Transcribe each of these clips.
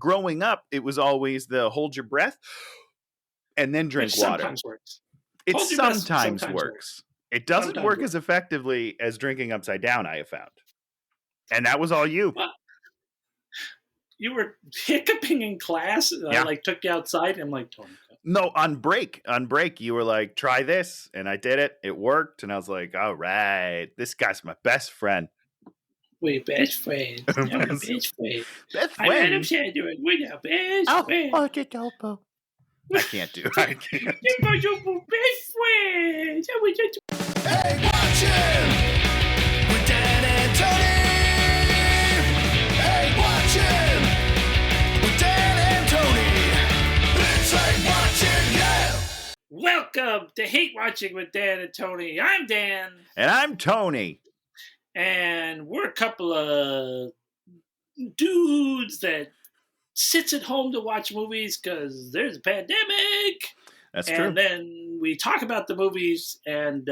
growing up, it was always the hold your breath and then drink water. Sometimes works. It sometimes works. It doesn't work as effectively as drinking upside down, I have found. And that was all you. Well, you were hiccuping in class. I like took you outside. And I'm like, Tony. No, on break, you were like, try this. And I did it. It worked. And I was like, all right, this guy's my best friend. We're best friends. We're best friends. Best friends. I'm Adam Sandler. We're the best friends. Oh, Topo. I can't do it. I can't. We're best friends. Hey, watch him with Dan and Tony. Hey, watch him with Dan and Tony. It's like watching, yeah. Welcome to Hate Watching with Dan and Tony. I'm Dan. And I'm Tony. And we're a couple of dudes that sits at home to watch movies because there's a pandemic. That's true. And then we talk about the movies and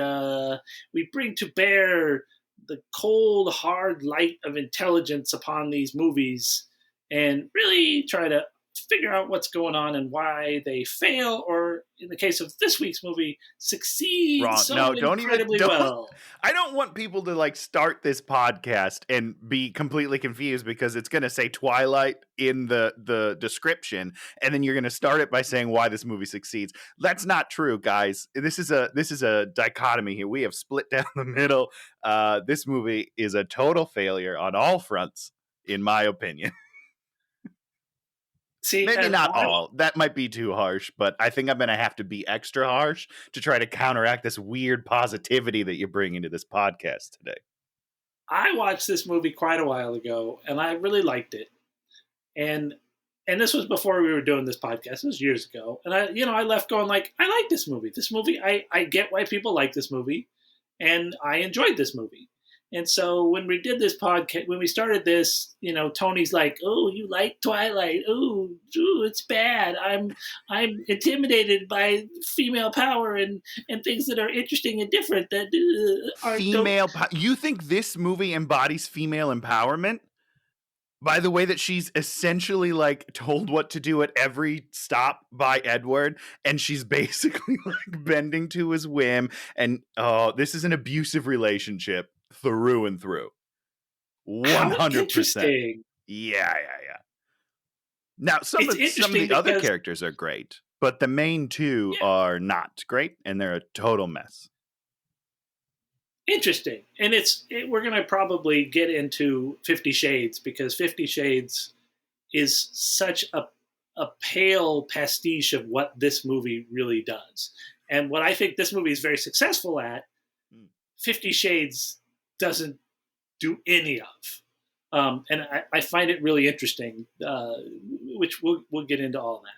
we bring to bear the cold, hard light of intelligence upon these movies and really try to figure out what's going on and why they fail, or in the case of this week's movie, succeed incredibly well. I don't want people to like start this podcast and be completely confused because it's going to say Twilight in the description, and then you're going to start it by saying why this movie succeeds. That's not true, guys. This is a dichotomy here. We have split down the middle. This movie is a total failure on all fronts, in my opinion. See, maybe not all. That might be too harsh, but I think I'm going to have to be extra harsh to try to counteract this weird positivity that you bring into this podcast today. I watched this movie quite a while ago, and I really liked it. And this was before we were doing this podcast. It was years ago. And I left going like, I like this movie. This movie, I get why people like this movie, and I enjoyed this movie. And so when we did this podcast, when we started this, Tony's like, "Oh, you like Twilight? Oh, it's bad. I'm intimidated by female power and things that are interesting and different that are female. You think this movie embodies female empowerment? By the way that she's essentially like told what to do at every stop by Edward, and she's basically like bending to his whim. And this is an abusive relationship. Through and through. 100%. Yeah. Now, some of the other characters are great, but the main two are not great, and they're a total mess. Interesting. And we're going to probably get into 50 Shades, because 50 Shades is such a pale pastiche of what this movie really does. And what I think this movie is very successful at, 50 Shades doesn't do any of. And I find it really interesting, which we'll get into all that.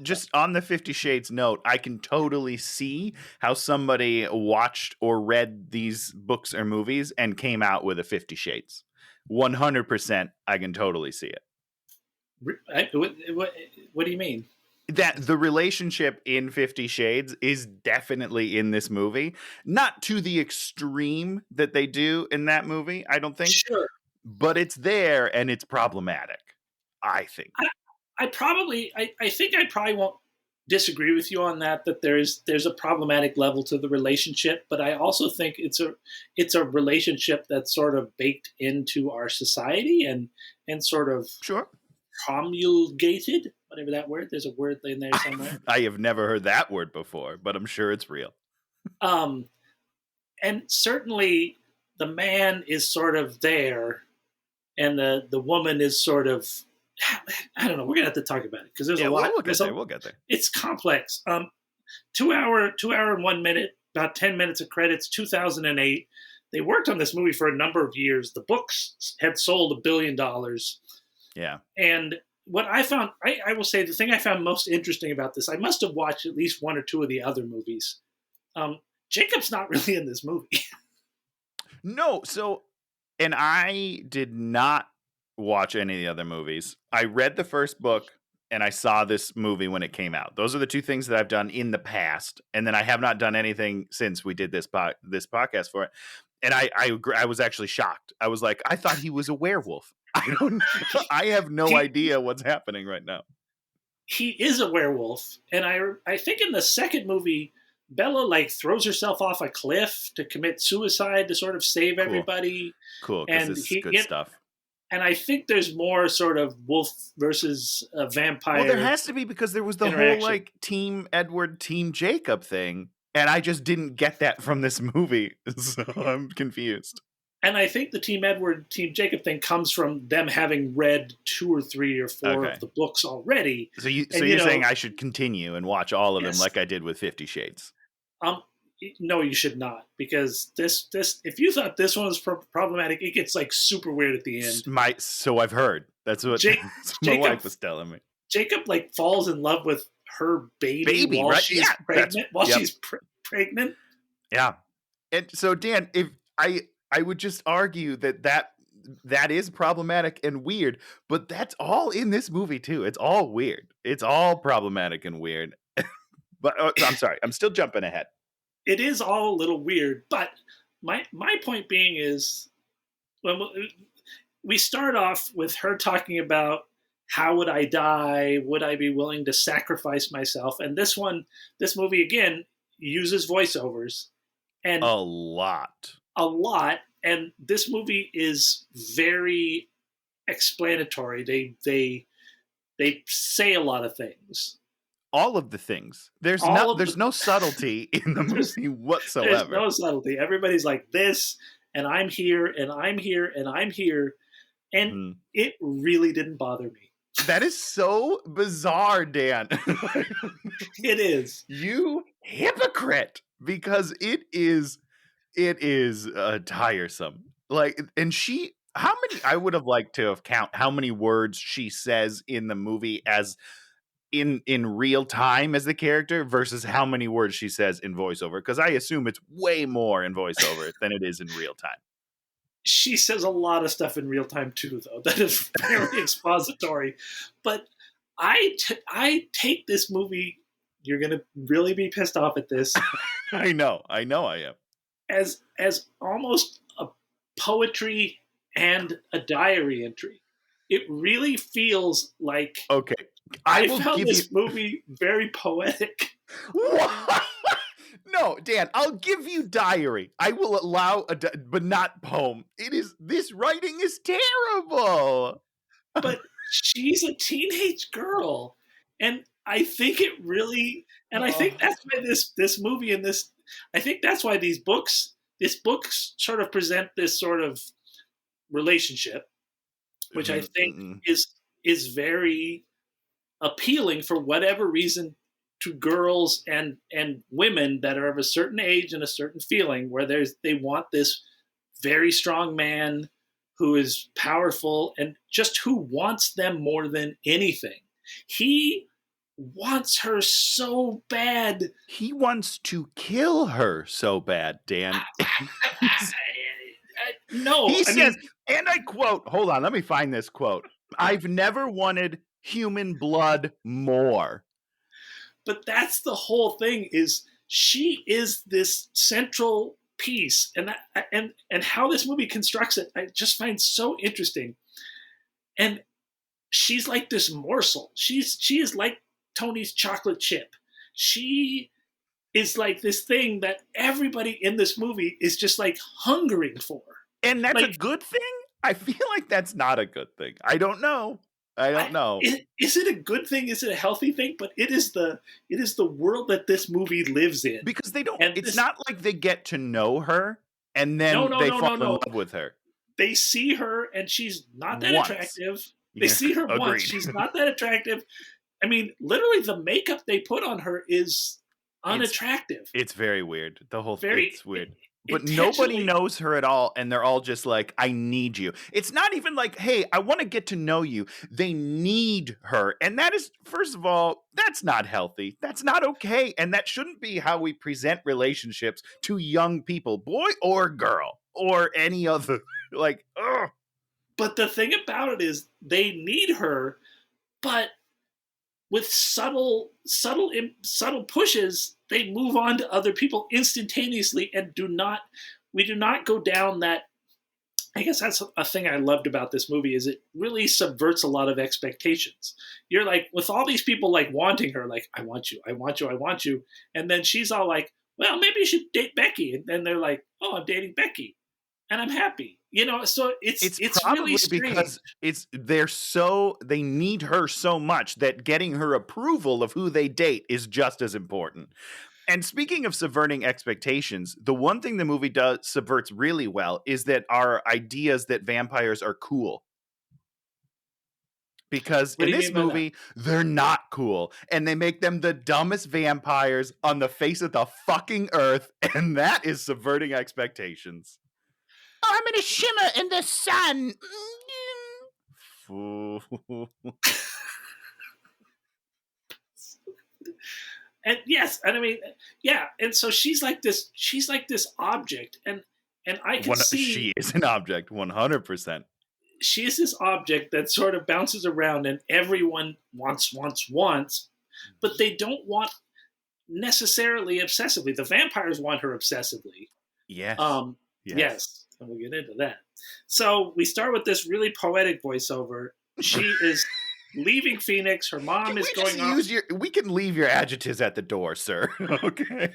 Just on the 50 Shades note, I can totally see how somebody watched or read these books or movies and came out with a 50 Shades. 100%, I can totally see it. What do you mean? That the relationship in 50 Shades is definitely in this movie. Not to the extreme that they do in that movie, I don't think. Sure. But it's there, and it's problematic, I think. I think I probably won't disagree with you on that there's a problematic level to the relationship, but I also think it's a relationship that's sort of baked into our society and sort of promulgated. Whatever that word, there's a word in there somewhere. I have never heard that word before, but I'm sure it's real. And certainly the man is sort of there, and the woman is sort of, I don't know. We're gonna have to talk about it because there's a lot. We'll get there. It's complex. 2 hour and 1 minute, about 10 minutes of credits. 2008. They worked on this movie for a number of years. The books had sold $1 billion. Yeah, and what I found, I will say, the thing I found most interesting about this, I must have watched at least one or two of the other movies. Jacob's not really in this movie. No, and I did not watch any of the other movies. I read the first book, and I saw this movie when it came out. Those are the two things that I've done in the past, and then I have not done anything since we did this podcast for it. And I was actually shocked. I was like, I thought he was a werewolf. I don't. I have no he- idea what's happening right now. he is a werewolf, and I think in the second movie, Bella like throws herself off a cliff to commit suicide to sort of save Cool. everybody, Cool, because and this is good stuff. and I think there's more sort of wolf versus a vampire. Well, there has to be, because there was the whole like Team Edward, Team Jacob thing, and I just didn't get that from this movie, so I'm confused. And I think the Team Edward, Team Jacob thing comes from them having read 2 or 3 or 4 of the books already. So you're saying I should continue and watch all of them like I did with 50 Shades? No, you should not, because this if you thought this one was problematic, it gets like super weird at the end. So I've heard. That's what my wife was telling me. Jacob like falls in love with her baby while right? she's pregnant. She's pregnant. Yeah, and so Dan, if I would just argue that is problematic and weird, but that's all in this movie too. It's all weird. It's all problematic and weird. But I'm sorry, I'm still jumping ahead. It is all a little weird, but my point being is, when we start off with her talking about how would I die? Would I be willing to sacrifice myself? And this movie again uses voiceovers, and a lot. And this movie is very explanatory. They say a lot of things. All of the things. There's no subtlety in the movie whatsoever. There's no subtlety. Everybody's like this, and I'm here, and I'm here, and I'm here. And it really didn't bother me. That is so bizarre, Dan. It is. You hypocrite, because it is tiresome. Like, and how many, I would have liked to have count how many words she says in the movie as in real time as the character versus how many words she says in voiceover, because I assume it's way more in voiceover than it is in real time. She says a lot of stuff in real time too, though. That is very expository. But I take this movie, you're going to really be pissed off at this. I know I am. As almost a poetry and a diary entry. It really feels like I found this movie very poetic. No, Dan, I'll give you diary. I will allow but not poem. This writing is terrible. But she's a teenage girl, and I think it really, and I think that's why this movie and this, I think that's why these books sort of present this sort of relationship, which I think is very appealing for whatever reason to girls and women that are of a certain age and a certain feeling, where they want this very strong man who is powerful and just who wants them more than anything. He wants her so bad. He wants to kill her so bad, Dan. No. He says, and I quote, hold on, let me find this quote. I've never wanted human blood more. But that's the whole thing, is she is this central piece, and how this movie constructs it, I just find so interesting. And she's like this morsel. She is like Tony's chocolate chip. She is like this thing that everybody in this movie is just like hungering for. And that's a good thing? I feel like that's not a good thing. I don't know. Is it a good thing? Is it a healthy thing? But it is the world that this movie lives in. Because they don't. It's not like they get to know her and then they fall in love with her. They see her and she's not that attractive. They see her once. She's not that attractive. I mean, literally, the makeup they put on her is unattractive. It's very weird. The whole thing. It's weird. But Intentionally. nobody knows her at all, and they're all just like, I need you. It's not even like, hey, I want to get to know you. They need her. And that is, first of all, that's not healthy. That's not okay. And that shouldn't be how we present relationships to young people, boy or girl, or any other. Like, ugh. But the thing about it is they need her, but with subtle pushes, they move on to other people instantaneously and we do not go down that. I guess that's a thing I loved about this movie is it really subverts a lot of expectations. You're like, with all these people like wanting her, like, I want you, I want you, I want you. And then she's all like, well, maybe you should date Becky. And then they're like, oh, I'm dating Becky and I'm happy. So it's probably really strange. because they need her so much that getting her approval of who they date is just as important. And speaking of subverting expectations, the one thing the movie does subverts really well is that our ideas that vampires are cool. Because What in do you this mean by that? movie, they're not cool. And they make them the dumbest vampires on the face of the fucking earth. And that is subverting expectations. Oh, I'm gonna shimmer in the sun. Fool. And yes, and I mean, yeah, and so she's like this object, and I can see She is an object, 100%. she is this object that sort of bounces around, and everyone wants, but they don't want necessarily obsessively. The vampires want her obsessively. Yes. Yes, and we'll get into that. So we start with this really poetic voiceover. She is leaving Phoenix. Her mom is going off. We can leave your adjectives at the door, sir. Okay.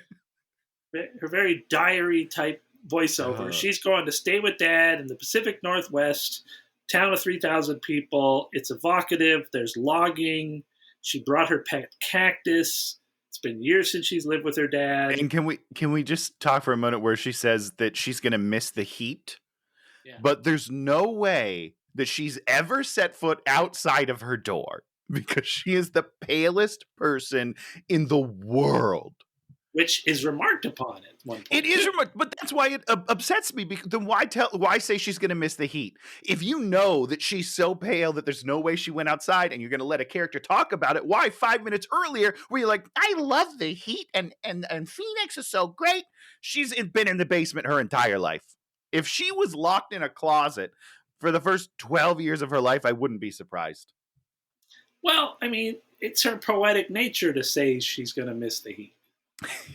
Her very diary type voiceover. She's going to stay with Dad in the Pacific Northwest, town of 3,000 people. It's evocative. There's logging. She brought her pet cactus. It's been years since she's lived with her dad. And can we just talk for a moment where she says that she's going to miss the heat? Yeah. But there's no way that she's ever set foot outside of her door because she is the palest person in the world. Which is remarked upon at one point. It is remarked, but that's why it upsets me. Because then why say she's going to miss the heat? If you know that she's so pale that there's no way she went outside, and you're going to let a character talk about it, why 5 minutes earlier were you like, I love the heat and Phoenix is so great? She's been in the basement her entire life. If she was locked in a closet for the first 12 years of her life, I wouldn't be surprised. Well, I mean, it's her poetic nature to say she's going to miss the heat.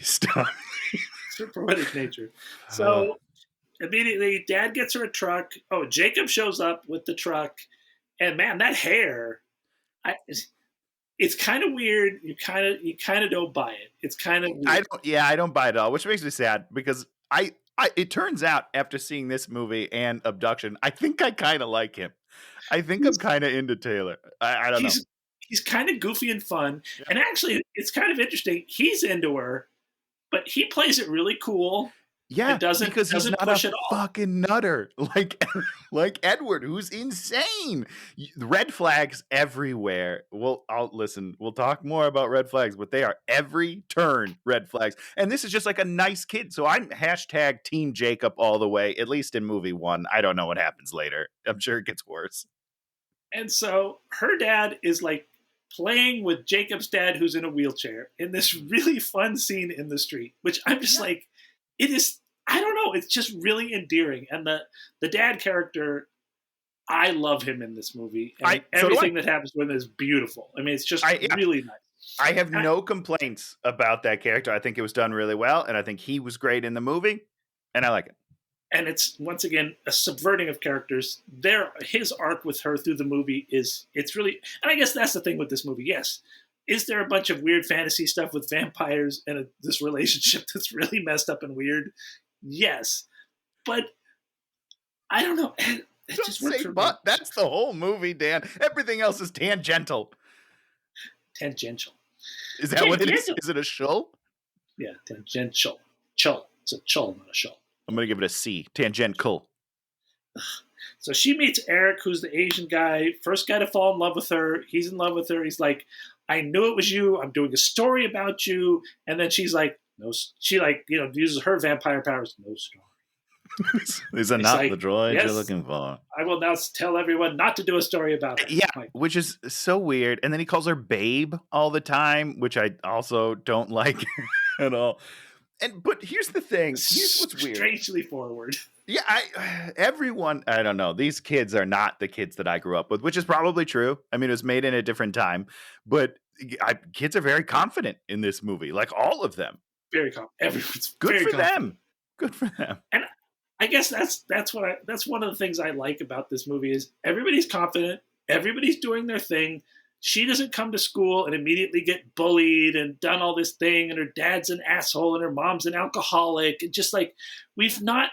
Stop. It's her poetic nature. So immediately, Dad gets her a truck. Oh, Jacob shows up with the truck, and man, that hair, it's kind of weird. You kind of don't buy it. It's kind of weird. I don't buy it at all, which makes me sad because it turns out after seeing this movie and Abduction, I think I kind of like him. I think I'm kind of into Taylor. I don't know. He's kind of goofy and fun. Yeah. And actually, it's kind of interesting. He's into her, but he plays it really cool. Yeah, because he's not a fucking nutter like Edward, who's insane. Red flags everywhere. We'll talk more about red flags, but they are every turn red flags. And this is just like a nice kid. So I'm hashtag Team Jacob all the way, at least in movie 1. I don't know what happens later. I'm sure it gets worse. And so her dad is like playing with Jacob's dad, who's in a wheelchair, in this really fun scene in the street, which I'm just like, it is, I don't know, it's just really endearing. And the dad character, I love him in this movie. And everything that happens to him is beautiful. I mean, it's just really nice. I have no complaints about that character. I think it was done really well, and I think he was great in the movie, and I like it. And it's, once again, a subverting of characters. His arc with her through the movie it's really, and I guess that's the thing with this movie, yes. Is there a bunch of weird fantasy stuff with vampires and this relationship that's really messed up and weird? Yes. But I don't know. It just works for me. That's the whole movie, Dan. Everything else is tangential. Tangential. Is that what it is? Is it a show? Yeah, tangential. Chul. It's a chul, not a show. I'm going to give it a C. Tangential. So she meets Eric, who's the Asian guy. First guy to fall in love with her. He's in love with her. He's like, I knew it was you. I'm doing a story about you. And then she's like, no. She uses her vampire powers. No story. These are not the droids you're looking for. I will now tell everyone not to do a story about it. Yeah, which is so weird. And then he calls her babe all the time, which I also don't like at all. But here's the thing. Here's what's weird. Strangely forward. Yeah, I don't know. These kids are not the kids that I grew up with, which is probably true. I mean, it was made in a different time. But kids are very confident in this movie, like all of them. Very confident. Everyone's good very for confident. them. Good for them. And I guess that's one of the things I like about this movie is everybody's confident, everybody's doing their thing. She doesn't come to school and immediately get bullied and done all this thing, and her dad's an asshole and her mom's an alcoholic, and just like we've not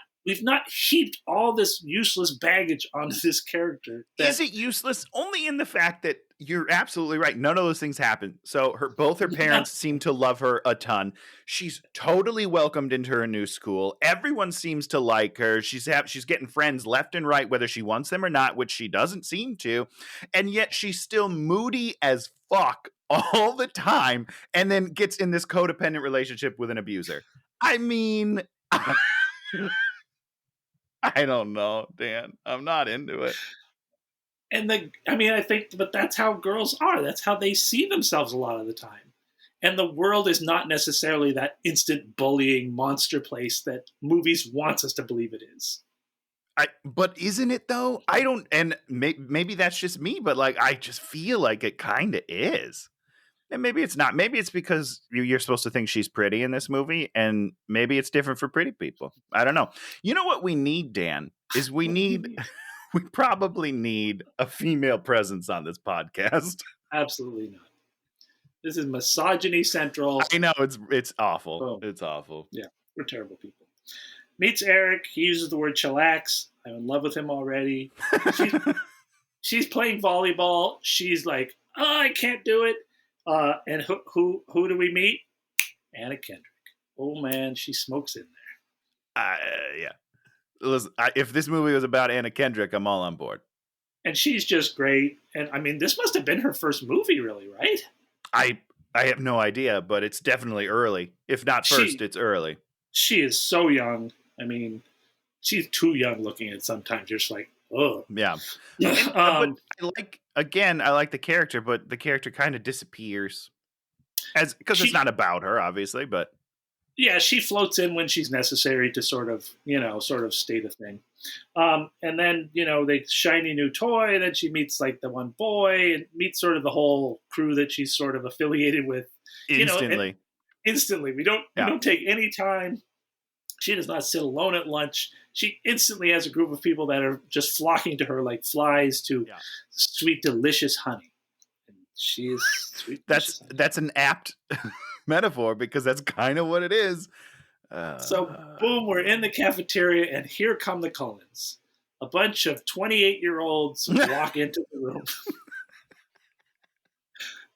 heaped all this useless baggage onto this character. Is it useless? Only in the fact that you're absolutely right. None of those things happen. So both her parents seem to love her a ton. She's totally welcomed into her new school. Everyone seems to like her. She's getting friends left and right, whether she wants them or not, which she doesn't seem to. And yet she's still moody as fuck all the time, and then gets in this codependent relationship with an abuser. I mean, I don't know, Dan. I'm not into it. And I think, but that's how girls are. That's how they see themselves a lot of the time. And the world is not necessarily that instant bullying monster place that movies wants us to believe it is. But isn't it though? I don't, and maybe that's just me, but like I just feel like it kind of is. And maybe it's not. Maybe it's because you're supposed to think she's pretty in this movie, and maybe it's different for pretty people. I don't know. You know what we need, Dan, is we probably need a female presence on this podcast. Absolutely not. This is misogyny central. I know, it's awful. Oh. It's awful. Yeah, we're terrible people. Meets Eric. He uses the word chillax. I'm in love with him already. She's playing volleyball. She's like, oh, I can't do it. And who do we meet? Anna Kendrick. Oh man, she smokes in there. Yeah. Listen, if this movie was about Anna Kendrick, I'm all on board. And she's just great. And I mean, this must have been her first movie, really, right? I have no idea, but it's definitely early. If not first, it's early. She is so young. I mean, she's too young looking at sometimes. You're just like, oh. Yeah. But I like the character, but the character kind of disappears. Because it's not about her, obviously, but yeah, she floats in when she's necessary to sort of state a thing. And then, they shiny new toy, and then she meets like the one boy and meets sort of the whole crew that she's sort of affiliated with. Instantly. Instantly. We don't take any time. She does not sit alone at lunch. She instantly has a group of people that are just flocking to her like flies to sweet, delicious honey. And she is sweet. That's an apt metaphor, because that's kind of what it is. So, boom, we're in the cafeteria, and here come the Cullens. A bunch of 28-year-olds walk into the room.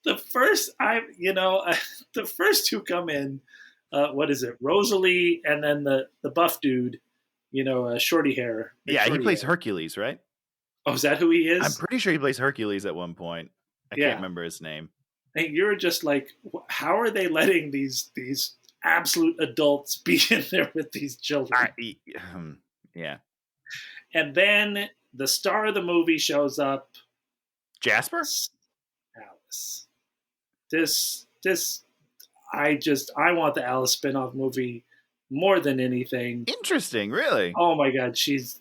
The first two come in. What is it? Rosalie, and then the buff dude, shorty hair. Yeah, he plays Hercules, right? Oh, is that who he is? I'm pretty sure he plays Hercules at one point. I can't remember his name. And you're just like, how are they letting these absolute adults be in there with these children? Yeah. And then the star of the movie shows up. Jasper? Alice. I want the Alice spinoff movie more than anything. Interesting, really? Oh my God, she's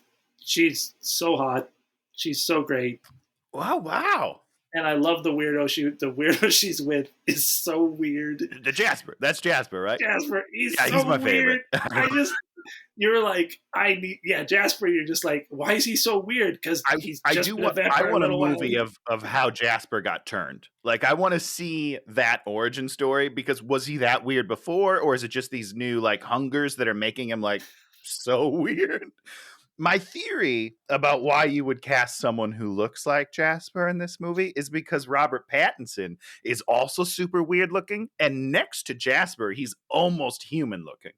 so hot. She's so great. Wow. And I love the weirdo she's with is so weird. The Jasper. That's Jasper, right? Jasper. He's my weird. favorite. You're like, Jasper, you're just like, why is he so weird? Because I want a movie of how Jasper got turned. Like, I want to see that origin story, because was he that weird before, or is it just these new like hungers that are making him like so weird? My theory about why you would cast someone who looks like Jasper in this movie is because Robert Pattinson is also super weird looking, and next to Jasper, he's almost human looking.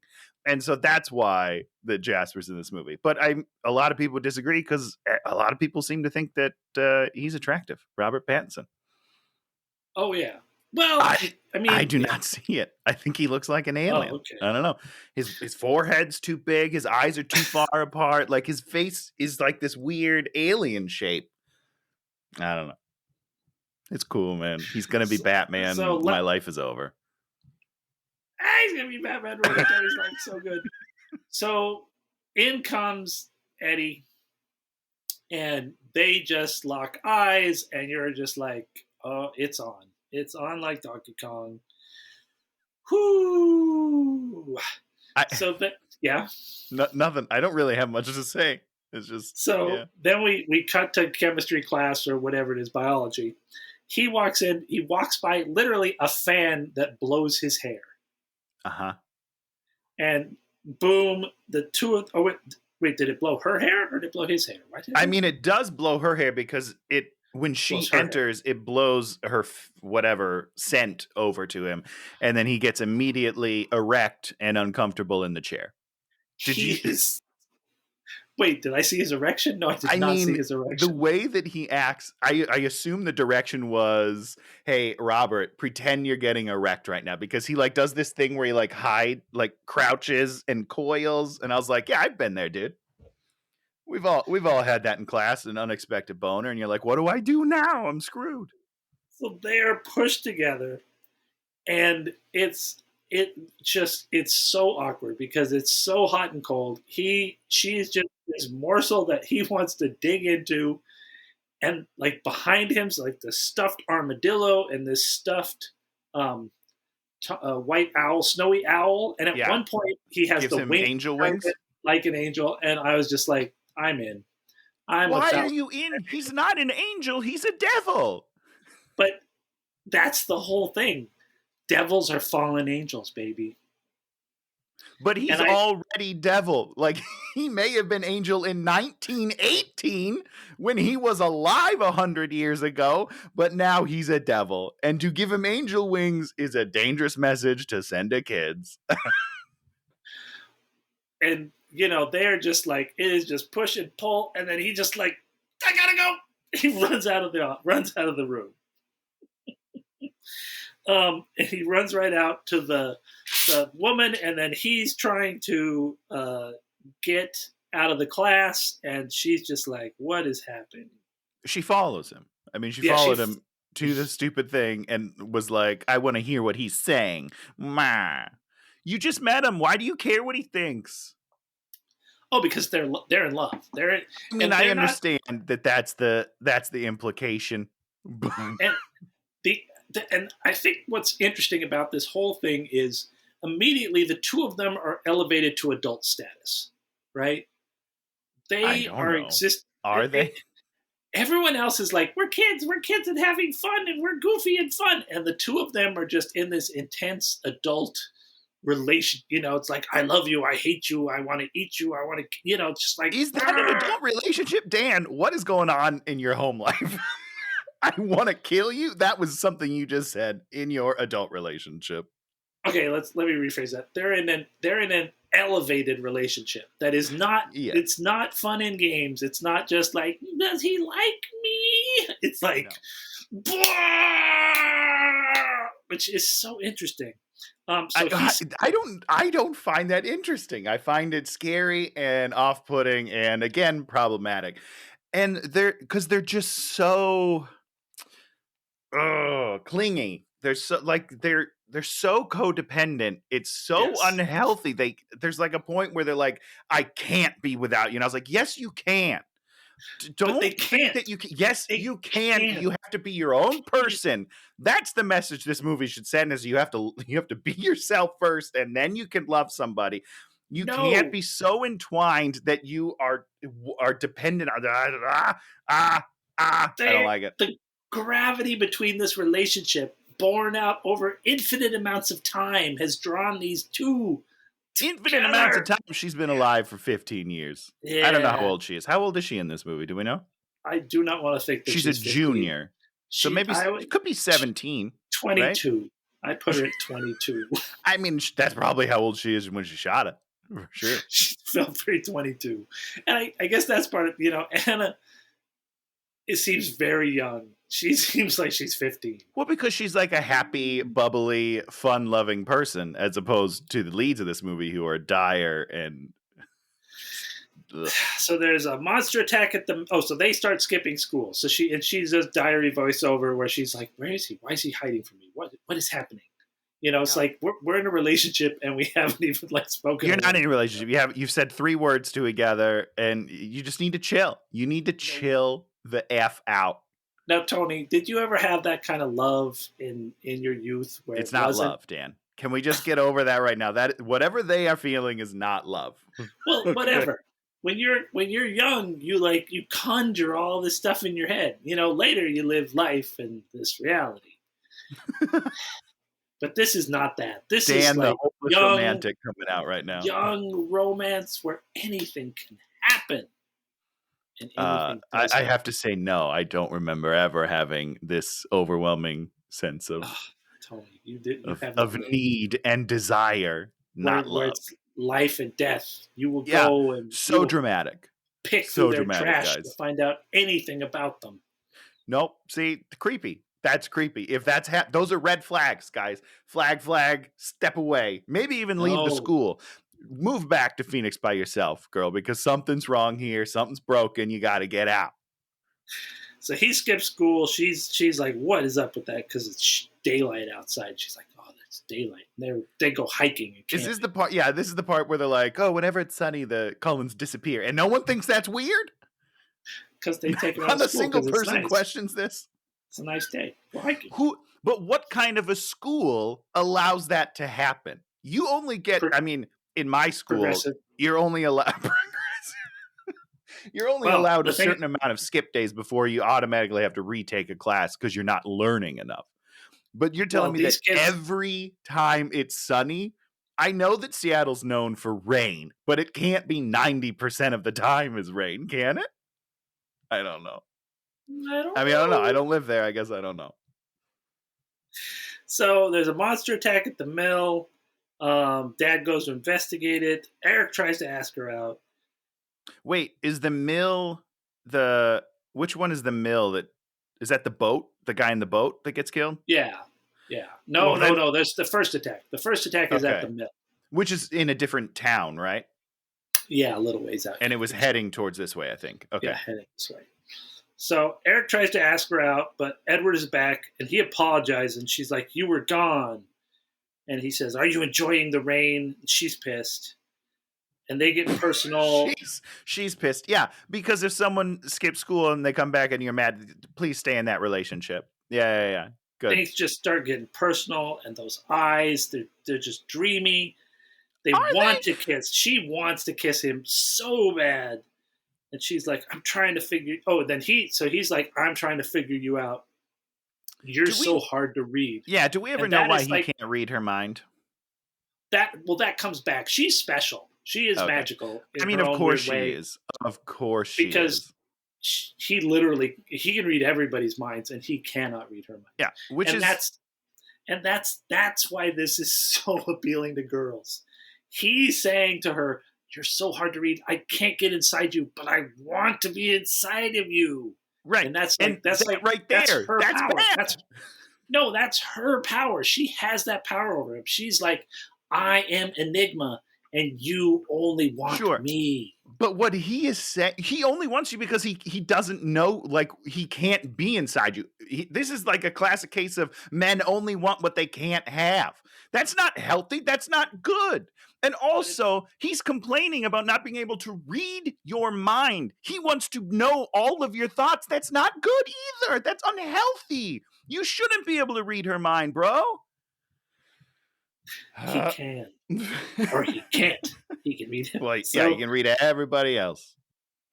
And so that's why the Jasper's in this movie. But a lot of people disagree, because a lot of people seem to think that he's attractive, Robert Pattinson. Oh, yeah. Well, I do not see it. I think he looks like an alien. Oh, okay. I don't know. His forehead's too big. His eyes are too far apart. Like, his face is like this weird alien shape. I don't know. It's cool, man. He's going to be Batman. My life is over. He's going to be Batman. He's like so good. So in comes Eddie, and they just lock eyes, and you're just like, oh, it's on. It's on like Donkey Kong. Whoo! Yeah. Nothing. I don't really have much to say. It's just So then we cut to chemistry class or whatever it is, biology. He walks in. He walks by literally a fan that blows his hair, Uh-huh. and boom, the two of wait, did it blow her hair or did it blow his hair? Why did I mean, it does blow her hair because when she blows her hair? enters, it blows her whatever scent over to him, and then he gets immediately erect and uncomfortable in the chair. Did He you? is. Wait, did I see his erection? No, I did I not see mean, his the erection. way that he acts, I assume the direction was, hey, Robert, pretend you're getting erect right now, because he like does this thing where he like crouches and coils, and I was like, yeah, I've been there, dude. We've all had that in class, an unexpected boner, and you're like, what do I do now? I'm screwed. So they're pushed together, and it's so awkward because it's so hot and cold. She's just this morsel that he wants to dig into, and like behind him's like the stuffed armadillo and this stuffed white owl, snowy owl, and at one point he has Gives the him wing angel wings. like an angel, and I was just like, I'm in. Why are you in? He's not an angel. He's a devil. But that's the whole thing. Devils are fallen angels, baby. But he's already devil. Like, he may have been angel in 1918 when he was alive 100 years ago, but now he's a devil. And to give him angel wings is a dangerous message to send to kids. And, they're just like, it is just push and pull. And then he just like, I gotta go. He runs out of the room. And he runs right out to the woman, and then he's trying to get out of the class, and she's just like, what is happening? She follows him. I mean, she followed him to the stupid thing and was like, I want to hear what he's saying. Ma, you just met him. Why do you care what he thinks? Oh, because they're in love. I understand that's the implication. And I think what's interesting about this whole thing is immediately the two of them are elevated to adult status, right? They are exist. Are they? Everyone else is like, we're kids and having fun, and we're goofy and fun, and the two of them are just in this intense adult relation. It's like, I love you, I hate you, I want to eat you, I want to, just like. Is that an adult relationship, Dan? What is going on in your home life? I want to kill you. That was something you just said in your adult relationship. Okay, let me rephrase that. They're in an elevated relationship that is not. Yeah. It's not fun and games. It's not just like, does he like me? It's like, which is so interesting. I don't find that interesting. I find it scary and off-putting, and again problematic. And they're just so clingy. They're so they're so codependent. It's so unhealthy. There's like a point where they're like, I can't be without you. And I was like, yes, you can. Don't think that you can. Yes, you can. You have to be your own person. That's the message this movie should send: is you have to be yourself first, and then you can love somebody. You can't be so entwined that you are dependent on I don't like it. The gravity between this relationship, borne out over infinite amounts of time, has drawn these two infinite amounts of time. She's been alive for 15 years. Yeah. I don't know how old she is. How old is she in this movie? Do we know? I do not want to think that she's a 15. Junior. So maybe it could be 17. 22. Right? I put her at 22. I mean, that's probably how old she is when she shot it. For sure. She felt 322. And I guess that's part of, Anna, it seems very young. She seems like she's 15. Well, because she's like a happy, bubbly, fun-loving person, as opposed to the leads of this movie who are dire and... Ugh. So there's a monster attack at the... Oh, so they start skipping school. So she does diary voiceover where she's like, where is he? Why is he hiding from me? What is happening? It's like we're in a relationship and we haven't even spoken. You're not in a relationship. You've said 3 words together and you just need to chill. You need to chill the F out. Now, Tony, did you ever have that kind of love in your youth? Where it's not love, Dan. Can we just get over that right now? That whatever they are feeling is not love. Well, Okay. whatever. When you're young, you conjure all this stuff in your head. Later you live life in this reality. But this is not that. This is Dan, the like hopeless romantic coming out right now. young romance where anything can happen. And anything does I happen. have to say no. I don't remember ever having this overwhelming sense of Tony, you did. You have of need and desire, not where love. it's life and death. You will Yeah, go and so you will dramatic. pick So through their dramatic, trash guys. to find out anything about them. Nope. See, creepy. That's creepy. If that's those are red flags, guys. Flag, step away. Maybe even leave the No. school. Move back to Phoenix by yourself, girl, because something's wrong here. Something's broken. You got to get out. So he skips school. She's like, "What is up with that?" Because it's daylight outside. She's like, "Oh, it's daylight." And they go hiking. Is this the part? Yeah, this is the part where they're like, "Oh, whenever it's sunny, the Cullens disappear," and no one thinks that's weird. Because they take them out Not of a school single 'cause it's person nice. questions this. It's a nice day. Go hiking. But what kind of a school allows that to happen? You only get. I mean, in my school, you're only allowed. You're only allowed a certain amount of skip days before you automatically have to retake a class because you're not learning enough. But you're telling me that every time it's sunny, I know that Seattle's known for rain, but it can't be 90% of the time is rain, can it? I don't know. I don't know. I don't live there. I guess I don't know. So there's a monster attack at the mill. Dad goes to investigate it. Eric tries to ask her out. Wait, is the mill which one is the mill is that the boat? The guy in the boat that gets killed? Yeah. No. That's the first attack. The first attack is at the mill. Which is in a different town, right? Yeah, a little ways out. And it was heading towards this way, I think. Okay. Yeah, heading this way. So Eric tries to ask her out, but Edward is back, and he apologizes, and she's like, "You were gone." And he says, "Are you enjoying the rain?" And she's pissed. And they get personal. She's pissed. Yeah, because if someone skips school and they come back and you're mad, please stay in that relationship. Yeah. Good. Things just start getting personal, and those eyes, they're just dreamy. They want to kiss. She wants to kiss him so bad. And she's like, "I'm trying to figure." Oh, then he's like, "I'm trying to figure you out. You're so hard to read." Yeah. Do we ever know why he can't read her mind? That comes back. She's special. She is magical. I mean, of course she is. Of course she is. Because he can read everybody's minds, and he cannot read her mind. Yeah, that's why this is so appealing to girls. He's saying to her, "You're so hard to read. I can't get inside you, but I want to be inside of you." Right, and that's right there. That's her power. Bad. That's her power. She has that power over him. She's like, "I am Enigma, and you only want me." But what he is saying, he only wants you because he doesn't know, like, he can't be inside you. This is like a classic case of men only want what they can't have. That's not healthy. That's not good. And also, he's complaining about not being able to read your mind. He wants to know all of your thoughts. That's not good either. That's unhealthy. You shouldn't be able to read her mind, bro. He can. Or he can't. He can read him. Well, yeah, he can read everybody else.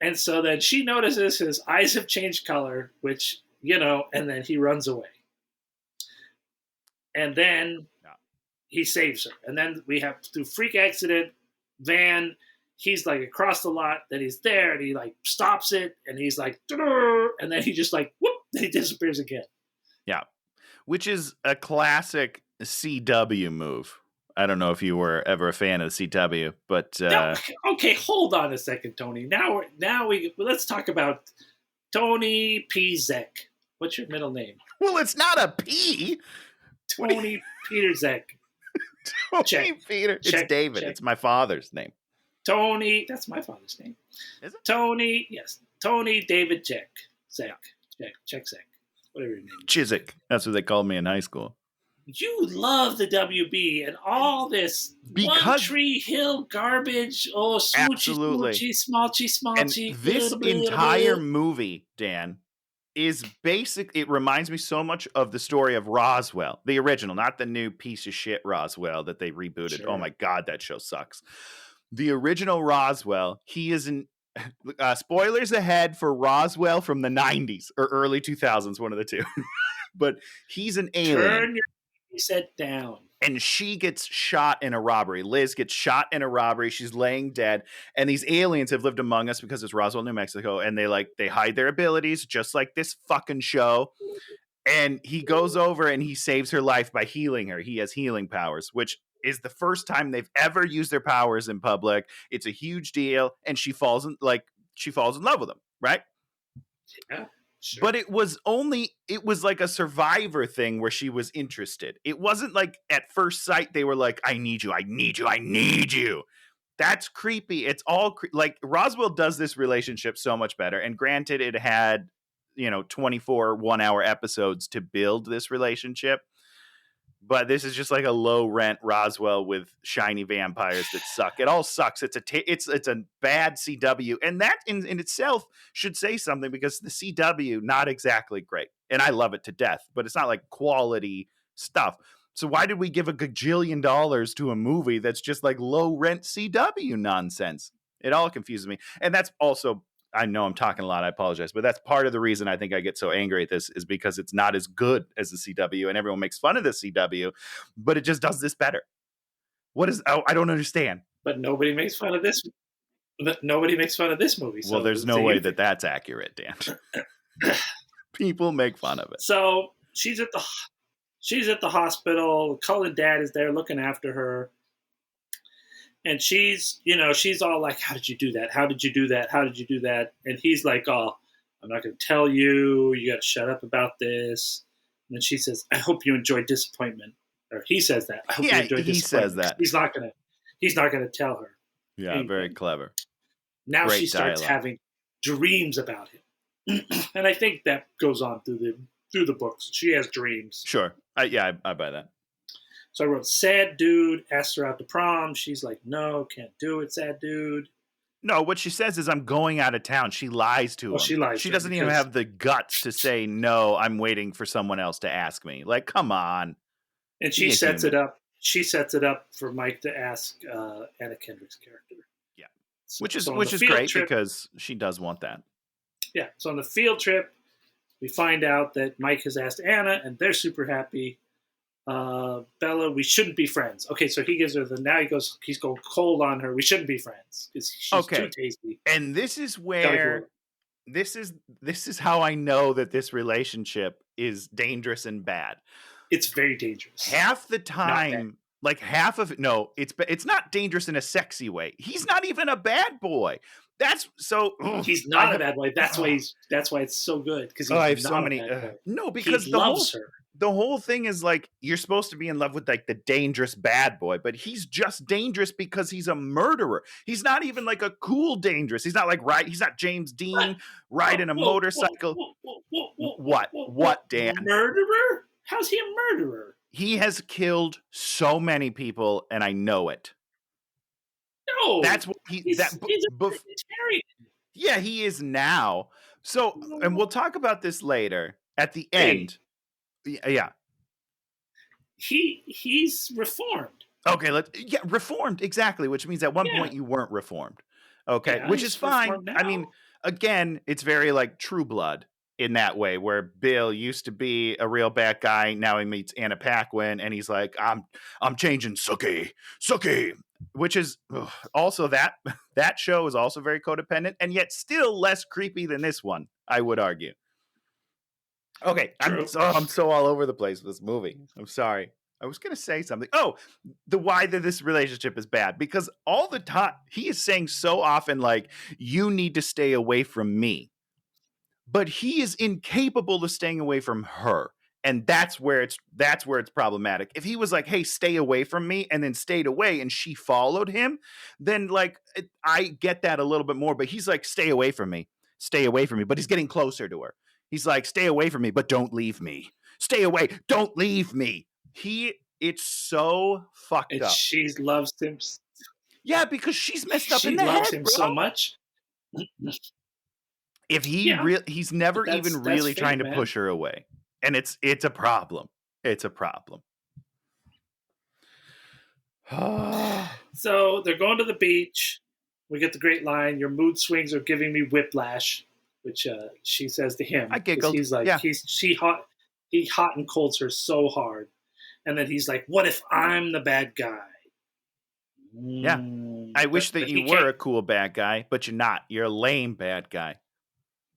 And so then she notices his eyes have changed color, which, and then he runs away. And then he saves her. And then we have, through freak accident, Van, he's like across the lot, then he's there, and he like stops it, and he's like, and then he just like, whoop, then he disappears again. Yeah. Which is a classic CW move. I don't know if you were ever a fan of CW, but okay, hold on a second, Tony. Now let's talk about Tony P. Zek. What's your middle name? Well, it's not a P. Tony Peter Zek. Tony Peter. It's David. It's my father's name. Tony. That's my father's name. Is it? Tony. Yes. Tony David Zek. Zek. Whatever your name is. Chiswick. That's what they called me in high school. You love the WB and all this One Tree Hill garbage. Oh, smoochy, absolutely. Smoochy, smalchy. And this entire movie, Dan, is basic. It reminds me so much of the story of Roswell, the original, not the new piece of shit Roswell that they rebooted. Sure. Oh my God, that show sucks. The original Roswell, he is an spoilers ahead for Roswell from the 90s or early 2000s, one of the two. But he's an alien. Turn your set down. And she gets shot in a robbery. Liz gets shot in a robbery. She's laying dead. And these aliens have lived among us because it's Roswell, New Mexico. And they hide their abilities, just like this fucking show. And he goes over and he saves her life by healing her. He has healing powers, which is the first time they've ever used their powers in public. It's a huge deal. And she falls in love with him, right? Yeah. Sure. But it was like a Survivor thing where she was interested. It wasn't like at first sight they were like, I need you, I need you, I need you. That's creepy. It's all like Roswell does this relationship so much better. And granted, it had 24 1-hour episodes to build this relationship. But this is just like a low rent Roswell with shiny vampires that suck. It all sucks. It's a bad CW, and that in itself should say something because the CW not exactly great, and I love it to death, but it's not like quality stuff. So why did we give a gajillion dollars to a movie that's just like low rent CW nonsense? It all confuses me, and that's also. I know I'm talking a lot. I apologize, but that's part of the reason I think I get so angry at this is because it's not as good as the CW, and everyone makes fun of the CW, but it just does this better. I don't understand. But nobody makes fun of this. Nobody makes fun of this movie. So well, there's no way that that's accurate, Dan. People make fun of it. So she's at the hospital. Cullen dad is there looking after her. And she's all like, how did you do that? How did you do that? How did you do that? And he's like, oh, I'm not going to tell you. You got to shut up about this. And then she says, I hope you enjoy disappointment. Or he says that. I hope you enjoy disappointment. He says that. He's not going to tell her. Yeah, anything. Very clever. Now Great she starts having dreams about him. And I think that goes on through the books. She has dreams. Sure. I buy that. So I wrote, sad dude, asked her out to prom. She's like, no, can't do it, sad dude. No, what she says is, I'm going out of town. She lies to him. She lies. She doesn't even have the guts to say, no, I'm waiting for someone else to ask me. Like, come on. And she sets it up. She sets it up for Mike to ask Anna Kendrick's character. Yeah. Which is great trip, because she does want that. Yeah. So on the field trip, we find out that Mike has asked Anna, and they're super happy. Bella, we shouldn't be friends. Okay, so he gives her he's going cold on her. We shouldn't be friends because she's too tasty. And this is where this is how I know that this relationship is dangerous and bad. It's very dangerous. Half the time, like half of it. No, it's not dangerous in a sexy way. He's not even a bad boy. That's so. He's not a bad boy. That's why it's so good because I have so many. No, because he loves her. The whole thing is like you're supposed to be in love with like the dangerous bad boy, but he's just dangerous because he's a murderer. He's not even like a cool dangerous. He's not like he's not James Dean riding a motorcycle. What, Dan? Murderer? How's he a murderer? He has killed so many people, and I know it. No, that's what he's a vegetarian. Yeah, he is now. So, and we'll talk about this later at the end. Yeah. He's reformed. Okay, reformed, exactly, which means at one point you weren't reformed. Okay, yeah, which is fine. I mean, again, it's very like True Blood in that way, where Bill used to be a real bad guy, now he meets Anna Paquin, and he's like, I'm changing Sookie, which is also that show is also very codependent, and yet still less creepy than this one, I would argue. Okay, I'm so all over the place with this movie. I'm sorry. I was going to say something. Oh, why this relationship is bad. Because all the time, he is saying so often, like, you need to stay away from me. But he is incapable of staying away from her. And that's where it's problematic. If he was like, hey, stay away from me, and then stayed away, and she followed him, then, like, I get that a little bit more. But he's like, stay away from me. Stay away from me. But he's getting closer to her. He's like, stay away from me, but don't leave me. Stay away. Don't leave me. It's so fucked up. She loves him. Yeah, because she's messed up in the head. She loves him so much. If Yeah, he's never but even that's really trying fate, to man. push her away. And it's a problem. It's a problem. So they're going to the beach. We get the great line, "Your mood swings are giving me whiplash," which she says to I him because giggled. he's like Yeah. he hot and colds her so hard, and then he's like, "What if I'm the bad guy?" Yeah. I wish that you were a cool bad guy, but you're not. You're a lame bad guy.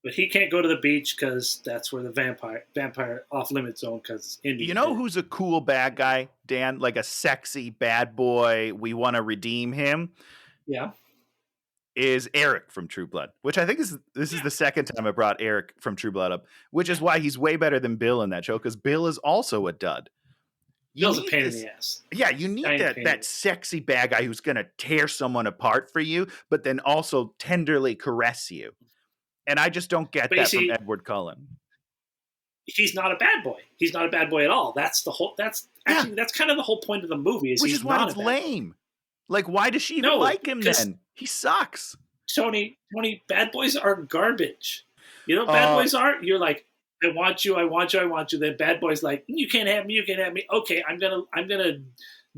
But he can't go to the beach because that's where the vampire off limit zone. Because You know who's a cool bad guy, Dan? Like a sexy bad boy. We want to redeem him. Yeah. Is Eric from True Blood, which I think is the second time I brought Eric from True Blood up, which is why he's way better than Bill in that show, because Bill is also a dud. Bill's a pain in the ass. Yeah, you need that sexy bad guy who's going to tear someone apart for you, but then also tenderly caress you. And I just don't get that from Edward Cullen. He's not a bad boy. He's not a bad boy at all. That's the whole. That's kind of the whole point of the movie. Which is why it's lame. Like, why does she even like him then? He sucks. Tony, bad boys are garbage. You know what bad boys are? You're like, I want you. Then bad boys like, you can't have me. Okay, I'm gonna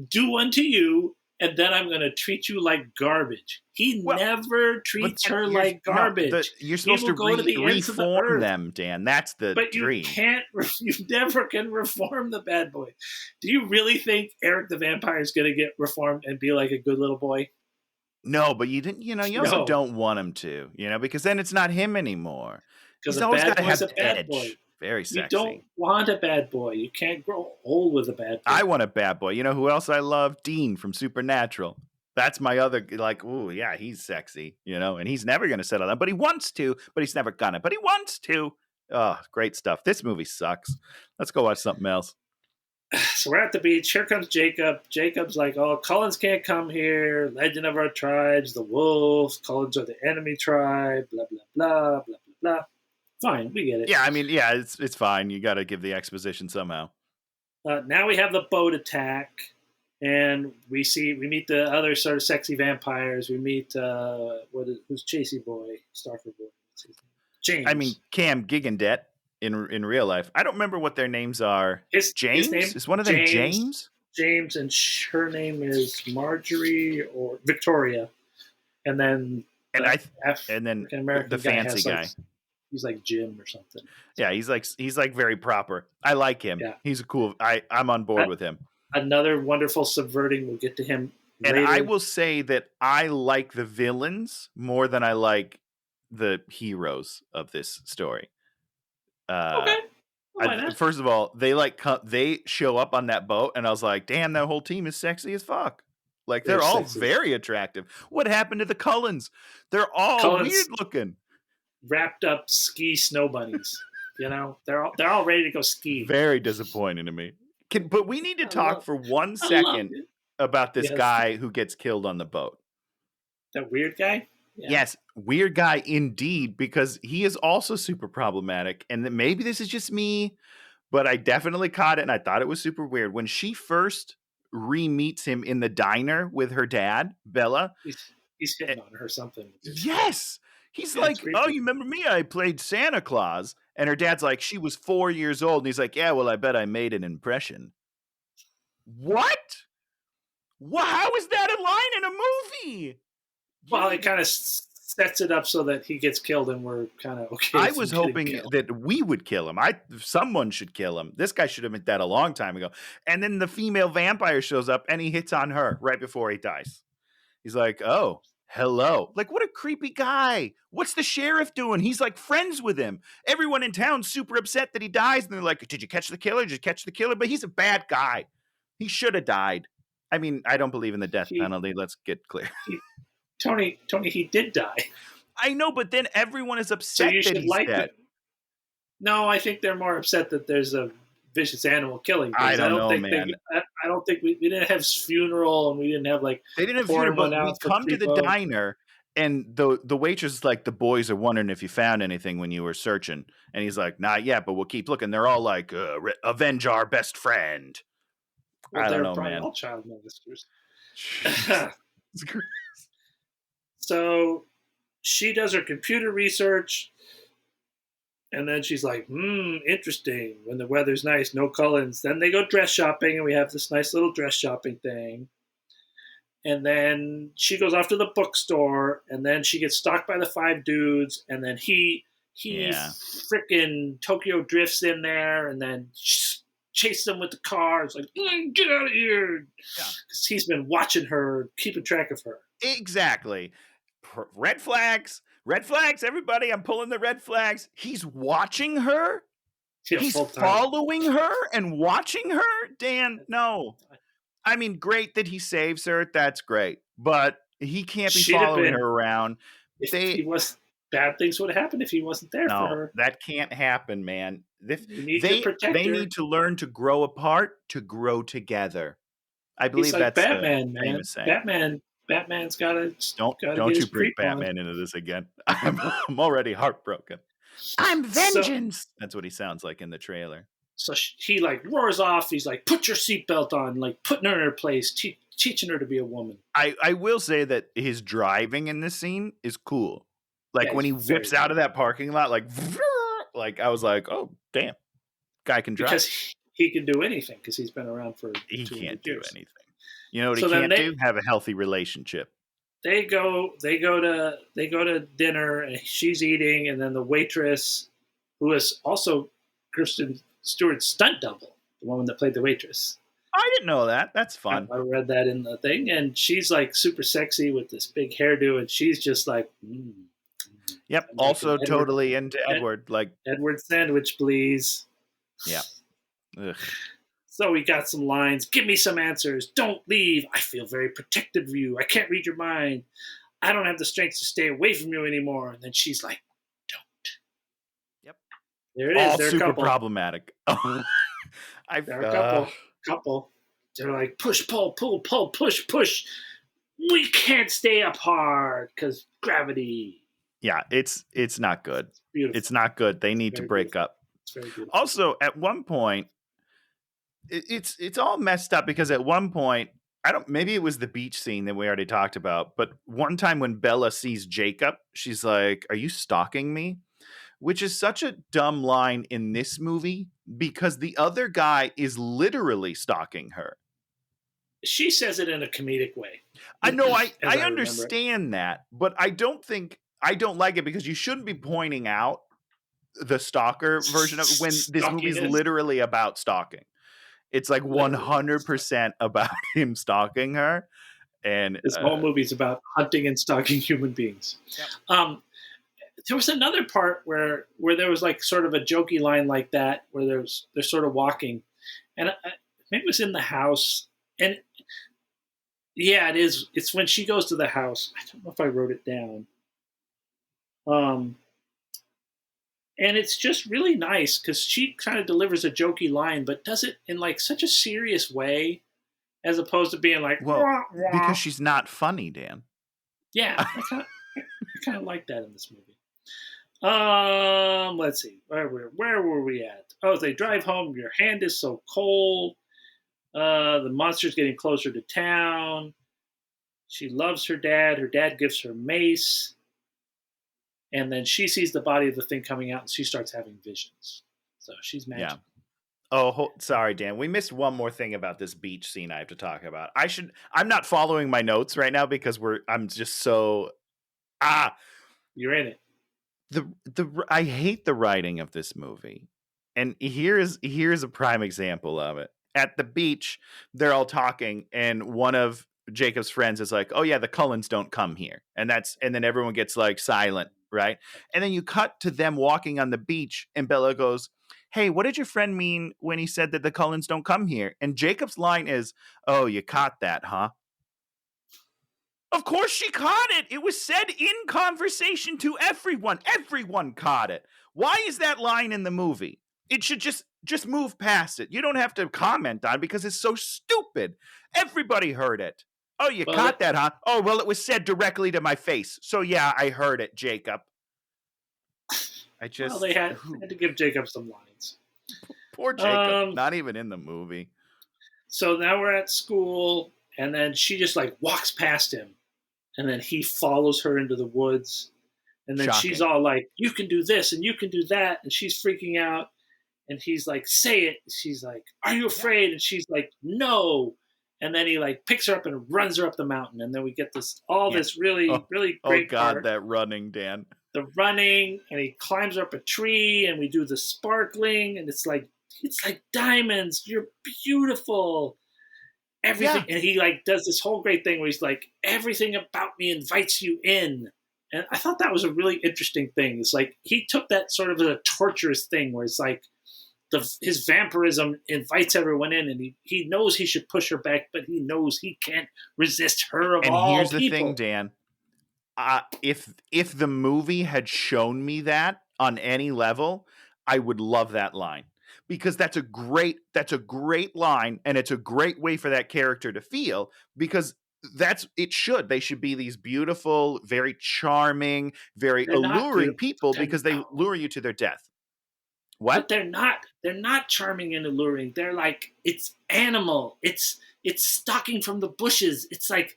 do unto you, and then I'm gonna treat you like garbage. He never treats her like garbage. No, you're supposed to reform them, Dan. That's the dream. You never can reform the bad boy. Do you really think Eric the Vampire is gonna get reformed and be like a good little boy? No, but you didn't. You also don't want him to. Because then it's not him anymore. He's always got to have the edge. Boy. Very sexy. You don't want a bad boy. You can't grow old with a bad boy. I want a bad boy. You know who else I love? Dean from Supernatural. That's my other, like, ooh, yeah, he's sexy, and he's never going to settle down. But he wants to, but he's never gonna. But he wants to. Oh, great stuff. This movie sucks. Let's go watch something else. So we're at the beach. Here comes Jacob. Jacob's like, oh, Cullens can't come here. Legend of our tribes, the wolves. Cullens are the enemy tribe. Blah, blah, blah, blah, blah, blah. Fine, we get it. Yeah, I mean, yeah, it's fine. You got to give the exposition somehow. Now we have the boat attack, and we meet the other sort of sexy vampires. We meet who's Chasey Boy, Starford Boy, James. I mean, Cam Gigandet in real life. I don't remember what their names are. James is one of them. James, and her name is Marjorie or Victoria, and then the fancy guy. He's like Jim or something. Yeah, he's like very proper. I like him. Yeah. He's a cool. I'm on board with him. Another wonderful subverting. We'll get to him later. And I will say that I like the villains more than I like the heroes of this story. Okay. First of all, they show up on that boat, and I was like, damn, that whole team is sexy as fuck. Like they're all sexy. Very attractive. What happened to the Cullens? They're all weird looking. Wrapped up ski snow bunnies. They're all ready to go ski. Very disappointing to me. But we need to talk for 1 second about this guy who gets killed on the boat. That weird guy? Yeah. Yes, weird guy indeed, because he is also super problematic. And maybe this is just me, but I definitely caught it, and I thought it was super weird. When she first re-meets him in the diner with her dad, Bella. He's hitting on her or something. Yes! He's like, oh, you remember me? I played Santa Claus. And her dad's like, she was 4 years old. And he's like, yeah, well, I bet I made an impression. What? How is that a line in a movie? Well, it kind of sets it up so that he gets killed and we're kind of okay. I was hoping that we would kill him. Someone should kill him. This guy should have meant that a long time ago. And then the female vampire shows up and he hits on her right before he dies. He's like, oh, hello. Like, what a creepy guy. What's the sheriff doing? He's like friends with him. Everyone in town's super upset that he dies. And they're like, did you catch the killer? But he's a bad guy. He should have died. I mean, I don't believe in the death penalty. Let's get clear. Tony, he did die. I know, but then everyone is upset that he's dead. No, I think they're more upset that there's a vicious animal killing. I don't think, man. I don't think we didn't have his funeral, and we didn't have they didn't have funeral. But we come to the diner, and the waitress is like, the boys are wondering if you found anything when you were searching, and he's like, not yet, but we'll keep looking. They're all like, avenge our best friend. Well, I don't know, man. All child molesters. So she does her computer research. And then she's like, interesting. When the weather's nice, no Cullens. Then they go dress shopping, and we have this nice little dress shopping thing. And then she goes off to the bookstore, and then she gets stalked by the 5 dudes, and then he freaking Tokyo drifts in there, and then chases them with the car. It's like, get out of here. Yeah. Because he's been watching her, keeping track of her. Exactly. Red flags. Red flags, everybody. I'm pulling the red flags. He's watching her? Yeah, He's full-time. following her and watching her? Dan, no. I mean, great that he saves her. That's great. But he can't be following her around. Bad things would have happened if he wasn't there for her. That can't happen, man. They need to learn to grow apart to grow together. I believe like that's Batman, man. Batman's got to. Don't you bring Batman into this again? I'm already heartbroken. I'm vengeance. That's what he sounds like in the trailer. So he like roars off. He's like, "Put your seatbelt on!" Like putting her in her place, teaching her to be a woman. I will say that his driving in this scene is cool. Like when he whips out of that parking lot, like I was like, "Oh damn, guy can drive." Because he can do anything because he's been around for. He can't do years. anything. You know what he can't do? Have a healthy relationship. They go to dinner, and she's eating, and then the waitress, who is also Kristen Stewart's stunt double, the woman that played the waitress. I didn't know that. That's fun. I read that in the thing, and she's like super sexy with this big hairdo, and she's just like, Yep. Also totally into Edward. Like Edward sandwich, please. Yeah. Ugh. So we got some lines. Give me some answers. Don't leave. I feel very protective of you. I can't read your mind. I don't have the strength to stay away from you anymore. And then she's like, don't. Yep. There it is. All They're super a couple. Problematic. They're a couple. They're like, push, pull, push, push. We can't stay apart because gravity. Yeah, it's not good. It's not good. They need to break up. It's very beautiful. Also, at one point, it's all messed up because at one point, maybe it was the beach scene that we already talked about, but one time when Bella sees Jacob, she's like, "Are you stalking me?" Which is such a dumb line in this movie because the other guy is literally stalking her. She says it in a comedic way. I know, I understand that, but I don't like it because you shouldn't be pointing out the stalker version of when this movie is literally about stalking. It's like 100% about him stalking her. And this whole movie's about hunting and stalking human beings. Yep. There was another part where there was like sort of a jokey line like that, where they're sort of walking, and maybe it was in the house. And yeah, it is. It's when she goes to the house. I don't know if I wrote it down. And it's just really nice because she kind of delivers a jokey line, but does it in like such a serious way, as opposed to being like, well, wah, wah. Because she's not funny, Dan. Yeah, I kind of like that in this movie. Let's see, where were we at? Oh, they drive home. Your hand is so cold. The monster's getting closer to town. She loves her dad. Her dad gives her mace. And then she sees the body of the thing coming out, and she starts having visions. So she's magic. Yeah. Oh, sorry, Dan. We missed one more thing about this beach scene I have to talk about. I'm not following my notes right now because I'm just so... You're in it. I hate the writing of this movie. And here's a prime example of it. At the beach, they're all talking, and one of Jacob's friends is like, "Oh yeah, the Cullens don't come here." And then everyone gets like silent, right? And then you cut to them walking on the beach, and Bella goes, "Hey, what did your friend mean when he said that the Cullens don't come here?" And Jacob's line is, "Oh, you caught that, huh?" Of course she caught it. It was said in conversation to everyone. Everyone caught it. Why is that line in the movie? It should just move past it. You don't have to comment on it because it's so stupid. Everybody heard it. Oh, you caught that, huh? Oh, well, it was said directly to my face. So, yeah, I heard it, Jacob. They had to give Jacob some lines. Poor Jacob. Not even in the movie. So now we're at school, and then she just, like, walks past him. And then he follows her into the woods. And then she's all like, you can do this and you can do that. And she's freaking out. And he's like, say it. She's like, are you afraid? And she's like, no. And then he like picks her up and runs her up the mountain. And then we get this really great part. That running, Dan. The running, and he climbs her up a tree, and we do the sparkling, and it's like diamonds. You're beautiful. Everything. And he like does this whole great thing where he's like, everything about me invites you in. And I thought that was a really interesting thing. It's like he took that sort of as a torturous thing where it's like his vampirism invites everyone in, and he knows he should push her back, but he knows he can't resist her of all people. And here's the thing, Dan. If the movie had shown me that on any level, I would love that line. Because that's a great line, and it's a great way for that character to feel, because they should be these beautiful, very charming, very alluring people, because they lure you to their death. What? But they're not charming and alluring. They're like, it's animal. It's stalking from the bushes. It's like,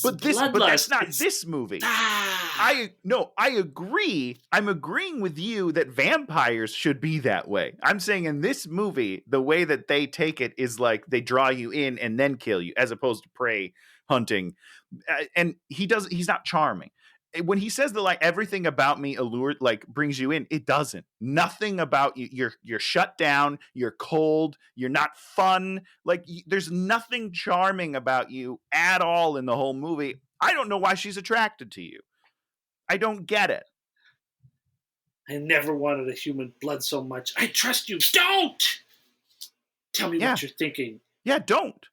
but that's not this movie. I agree. I'm agreeing with you that vampires should be that way. I'm saying in this movie, the way that they take it is like they draw you in and then kill you, as opposed to prey hunting. And he's not charming. When he says that, like, everything about me brings you in, it doesn't. Nothing about you. You're shut down. You're cold. You're not fun. Like, there's nothing charming about you at all in the whole movie. I don't know why she's attracted to you. I don't get it. I never wanted a human blood so much. I trust you. Don't tell me what you're thinking. Yeah, don't.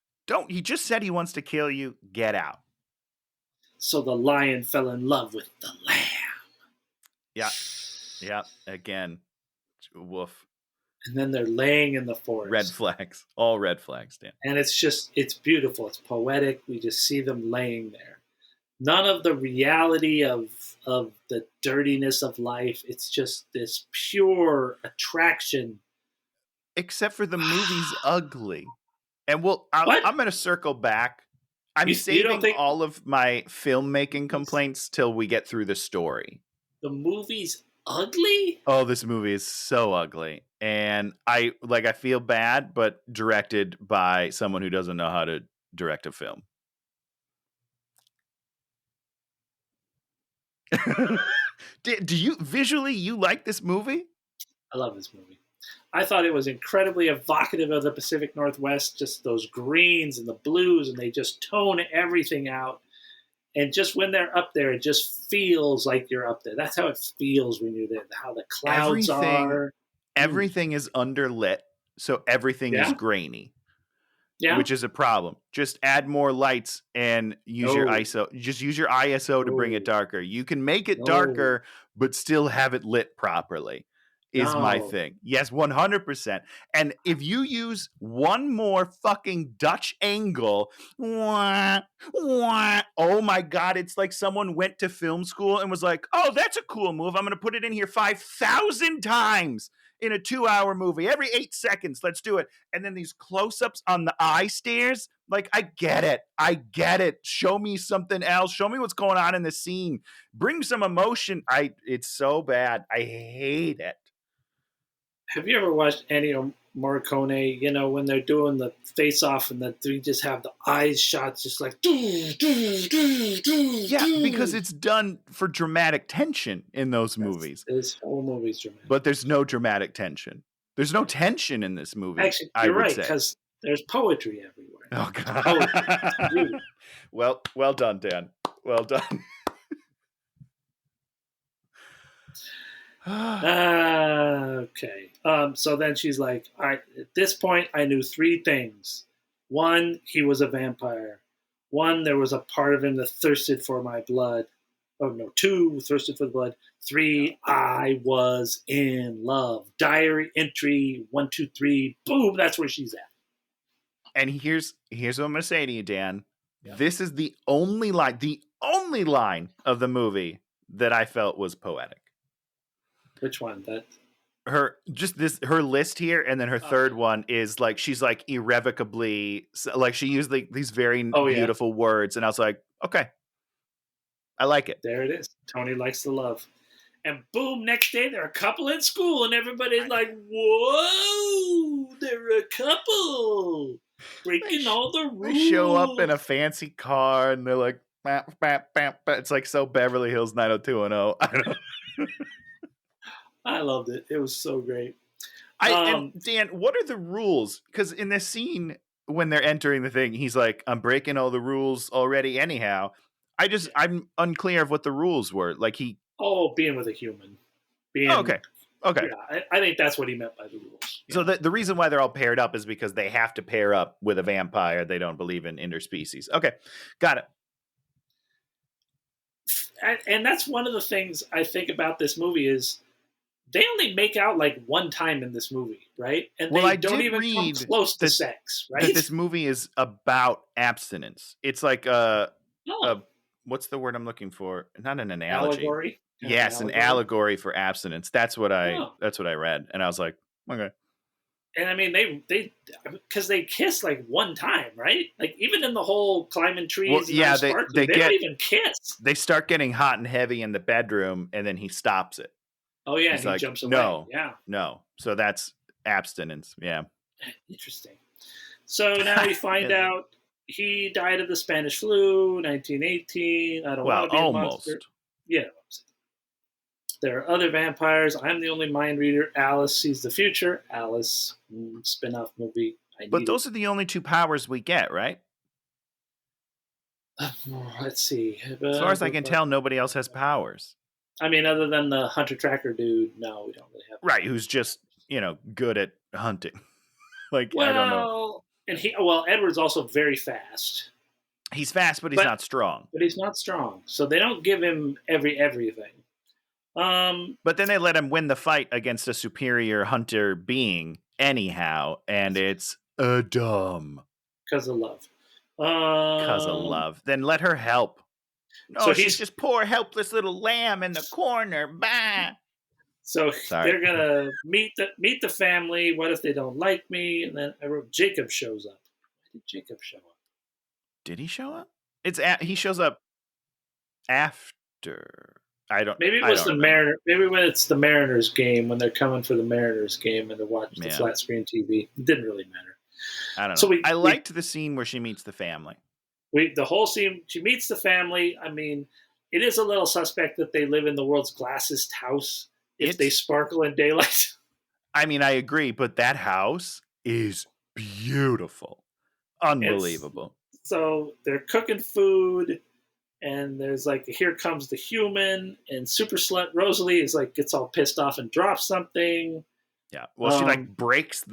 He just said he wants to kill you. Get out. So the lion fell in love with the lamb. Yeah. Again, woof. And then they're laying in the forest. Red flags. All red flags, Dan. And it's beautiful. It's poetic. We just see them laying there. None of the reality of the dirtiness of life. It's just this pure attraction. Except for the movie's ugly. And I'm going to circle back. I'm saving all of my filmmaking complaints till we get through the story. The movie's ugly? Oh, this movie is so ugly. And I feel bad, but directed by someone who doesn't know how to direct a film. Do you visually like this movie? I love this movie. I thought it was incredibly evocative of the Pacific Northwest, just those greens and the blues, and they just tone everything out. And just when they're up there, it just feels like you're up there. That's how it feels when you're there, how the clouds are. Everything is underlit, so everything is grainy, which is a problem. Just add more lights and use your ISO. Just use your ISO to bring it darker. You can make it darker, but still have it lit properly. Is my thing. Yes, 100%. And if you use one more fucking Dutch angle, oh my God, it's like someone went to film school and was like, oh, that's a cool move. I'm going to put it in here 5,000 times in a 2-hour movie. Every 8 seconds, let's do it. And then these close-ups on the eye stares. Like, I get it. Show me something else. Show me what's going on in the scene. Bring some emotion. It's so bad. I hate it. Have you ever watched Ennio Morricone, when they're doing the face-off and they just have the eyes shots just like... Yeah, because it's done for dramatic tension in those movies. This whole movie's dramatic. But there's no dramatic tension. There's no tension in this movie. Actually, you're right, because there's poetry everywhere. Oh, God. Well done, Dan. Well done. Okay. So then she's like, at this point, I knew 3 things. 1, he was a vampire. 1, there was a part of him that thirsted for my blood. Oh, no. 2, thirsted for the blood. 3, I was in love. Diary entry 1, 2, 3. Boom. That's where she's at. And here's what I'm going to say to you, Dan. Yeah. This is the only line of the movie that I felt was poetic. Which one? Her list here, and then her third one is like she's like irrevocably, like she used like these very beautiful words, and I was like, okay, I like it. There it is. Tony likes the love. And boom, next day they're a couple in school, and everybody's like, "Whoa, they're a couple breaking all the rules." They show up in a fancy car, and they're like, bap, bap, bap, bap. It's like so Beverly Hills 90210. I don't know. I loved it. It was so great. And Dan, what are the rules? Because in this scene, when they're entering the thing, he's like, "I'm breaking all the rules already anyhow." I'm unclear of what the rules were. Like being with a human. Okay. Yeah, I think that's what he meant by the rules. So the reason why they're all paired up is because they have to pair up with a vampire. They don't believe in interspecies. Okay, got it. And that's one of the things I think about this movie is they only make out like one time in this movie, right? And Well, they I don't did even come read close to sex, right? That this movie is about abstinence. It's like what's the word I'm looking for? Not an analogy. Allegory. Yes, an allegory for abstinence. That's what I read, and I was like, okay. And I mean, they because they kiss like one time, right? Like even in the whole climbing trees. Well, yeah, they don't even kiss. They start getting hot and heavy in the bedroom, and then he stops it. Oh yeah, and he jumps away. No. So that's abstinence. Yeah. Interesting. So now we find out he died of the Spanish flu, 1918. I don't want to be almost. A monster. Yeah. There are other vampires. I'm the only mind reader. Alice sees the future. Alice, spin-off movie. But those are the only two powers we get, right? Let's see. As far as I can tell, nobody else has powers. I mean, other than the hunter tracker dude, no, we don't really have. Right, who's just good at hunting. I don't know. And Edward's also very fast. He's fast, but he's not strong. But he's not strong, so they don't give him everything. But then they let him win the fight against a superior hunter being anyhow, and it's dumb. Because of love. Because of love. Then let her help. No, so she's just poor, helpless little lamb in the corner. Bah. So they're gonna meet the family. What if they don't like me? And then I wrote Jacob shows up. Why did Jacob show up? Did he show up? He shows up after. Maybe it was the Mariner. Maybe when it's the Mariners game, when they're coming for the Mariners game and they're watching the flat screen TV. It didn't really matter. I don't know. So I liked the scene where she meets the family. The whole scene, she meets the family. I mean, it is a little suspect that they live in the world's glassest house if they sparkle in daylight. I mean, I agree, but that house is beautiful. Unbelievable. So they're cooking food, and there's like, here comes the human, and Super Slut Rosalie is like, gets all pissed off and drops something. Yeah. Well, she breaks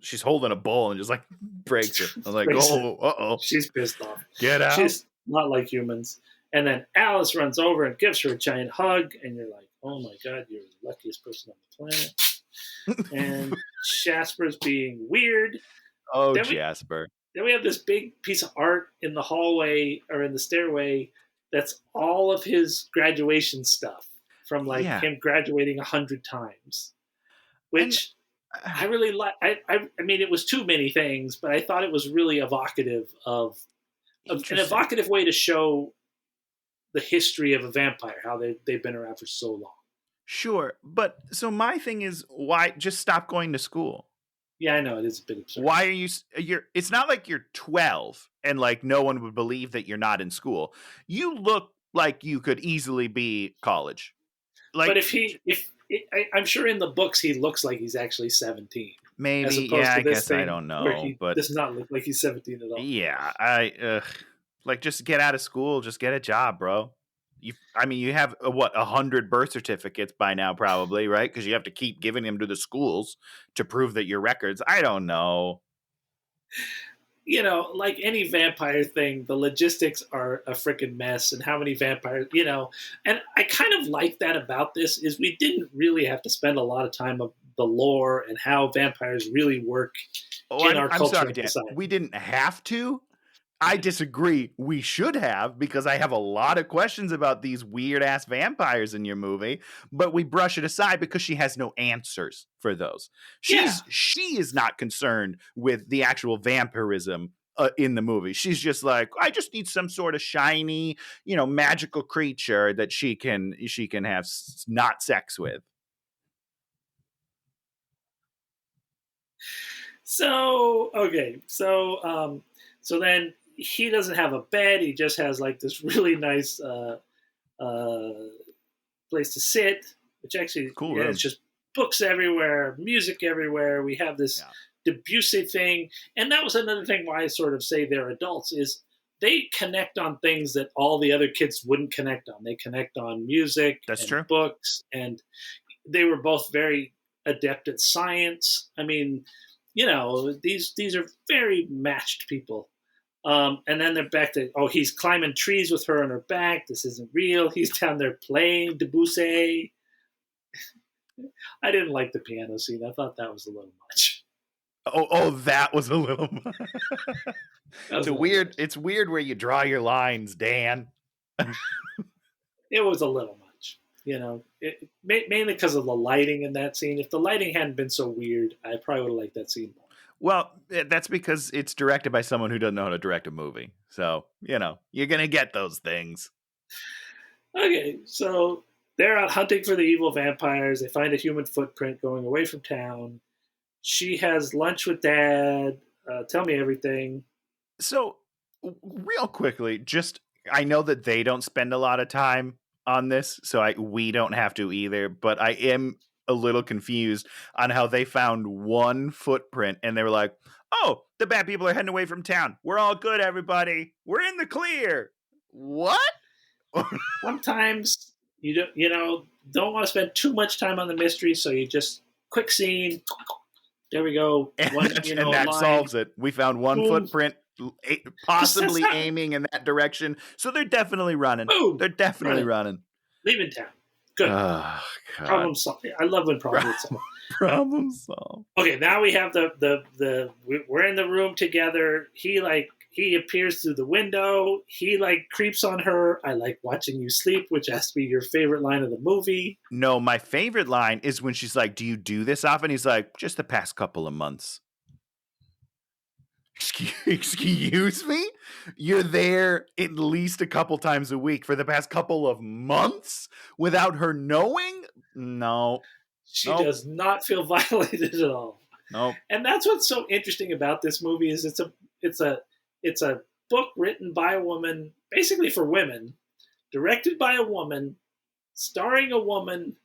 she's holding a bowl and just like breaks it. I was like, uh-oh. She's pissed off. Get out. She's not like humans. And then Alice runs over and gives her a giant hug. And you're like, oh my God, you're the luckiest person on the planet. And Jasper's being weird. Oh, Jasper. Then we have this big piece of art in the hallway or in the stairway. That's all of his graduation stuff from him graduating 100 times. Which I really like. I mean, it was too many things, but I thought it was really evocative of an evocative way to show the history of a vampire, how they've been around for so long. Sure, but so my thing is, why just stop going to school? Yeah, I know it is a bit absurd. Why are you're? It's not like you're 12 and like no one would believe that you're not in school. You look like you could easily be college. But I'm sure in the books he looks like he's actually 17. Maybe, yeah. I guess I don't know, but does not look like he's 17 at all. Yeah, just get out of school, just get a job, bro. You have 100 birth certificates by now, probably, right? Because you have to keep giving them to the schools to prove that your records. I don't know. Like any vampire thing, the logistics are a freaking mess, and how many vampires, and I kind of like that about this is we didn't really have to spend a lot of time of the lore and how vampires really work in our culture. I'm sorry, Dan. We didn't have to. I disagree. We should have, because I have a lot of questions about these weird ass vampires in your movie, but we brush it aside because she has no answers for those. She is not concerned with the actual vampirism in the movie. She's just like, I just need some sort of shiny, magical creature that she can have not sex with. So okay, so then he doesn't have a bed. He just has like this really nice place to sit, which actually Cool it's just books everywhere, music everywhere. We have this Debussy thing, and that was another thing why I sort of say they're adults is they connect on things that all the other kids wouldn't connect on. They connect on music, That's and true. books, and they were both very adept at science. I mean, these are very matched people. And then they're back to, he's climbing trees with her on her back. This isn't real. He's down there playing Debussy. I didn't like the piano scene. I thought that was a little much. That was a little much. It's weird where you draw your lines, Dan. It was a little much, mainly because of the lighting in that scene. If the lighting hadn't been so weird, I probably would have liked that scene more. Well, that's because it's directed by someone who doesn't know how to direct a movie. So, you're going to get those things. Okay, so they're out hunting for the evil vampires. They find a human footprint going away from town. She has lunch with Dad. Tell me everything. So, real quickly, I know that they don't spend a lot of time on this, so we don't have to either, but I am a little confused on how they found one footprint and they were like, oh, the bad people are heading away from town. We're all good, everybody. We're in the clear. What? Sometimes you don't want to spend too much time on the mystery, so you just quick scene. There we go. And that solves it. We found one footprint, possibly aiming in that direction. So they're definitely running. Boom, they're definitely running. Leaving town. Good. Oh, problem solved. I love when problems solved. Problem solved. Okay, now we have we're in the room together. He appears through the window. He creeps on her. I like watching you sleep, which has to be your favorite line of the movie. No, my favorite line is when she's like, do you do this often? He's like, just the past couple of months. Excuse me? You're there at least a couple times a week for the past couple of months without her knowing? No. She does not feel violated at all. Nope. And that's what's so interesting about this movie is it's a book written by a woman, basically for women, directed by a woman, starring a woman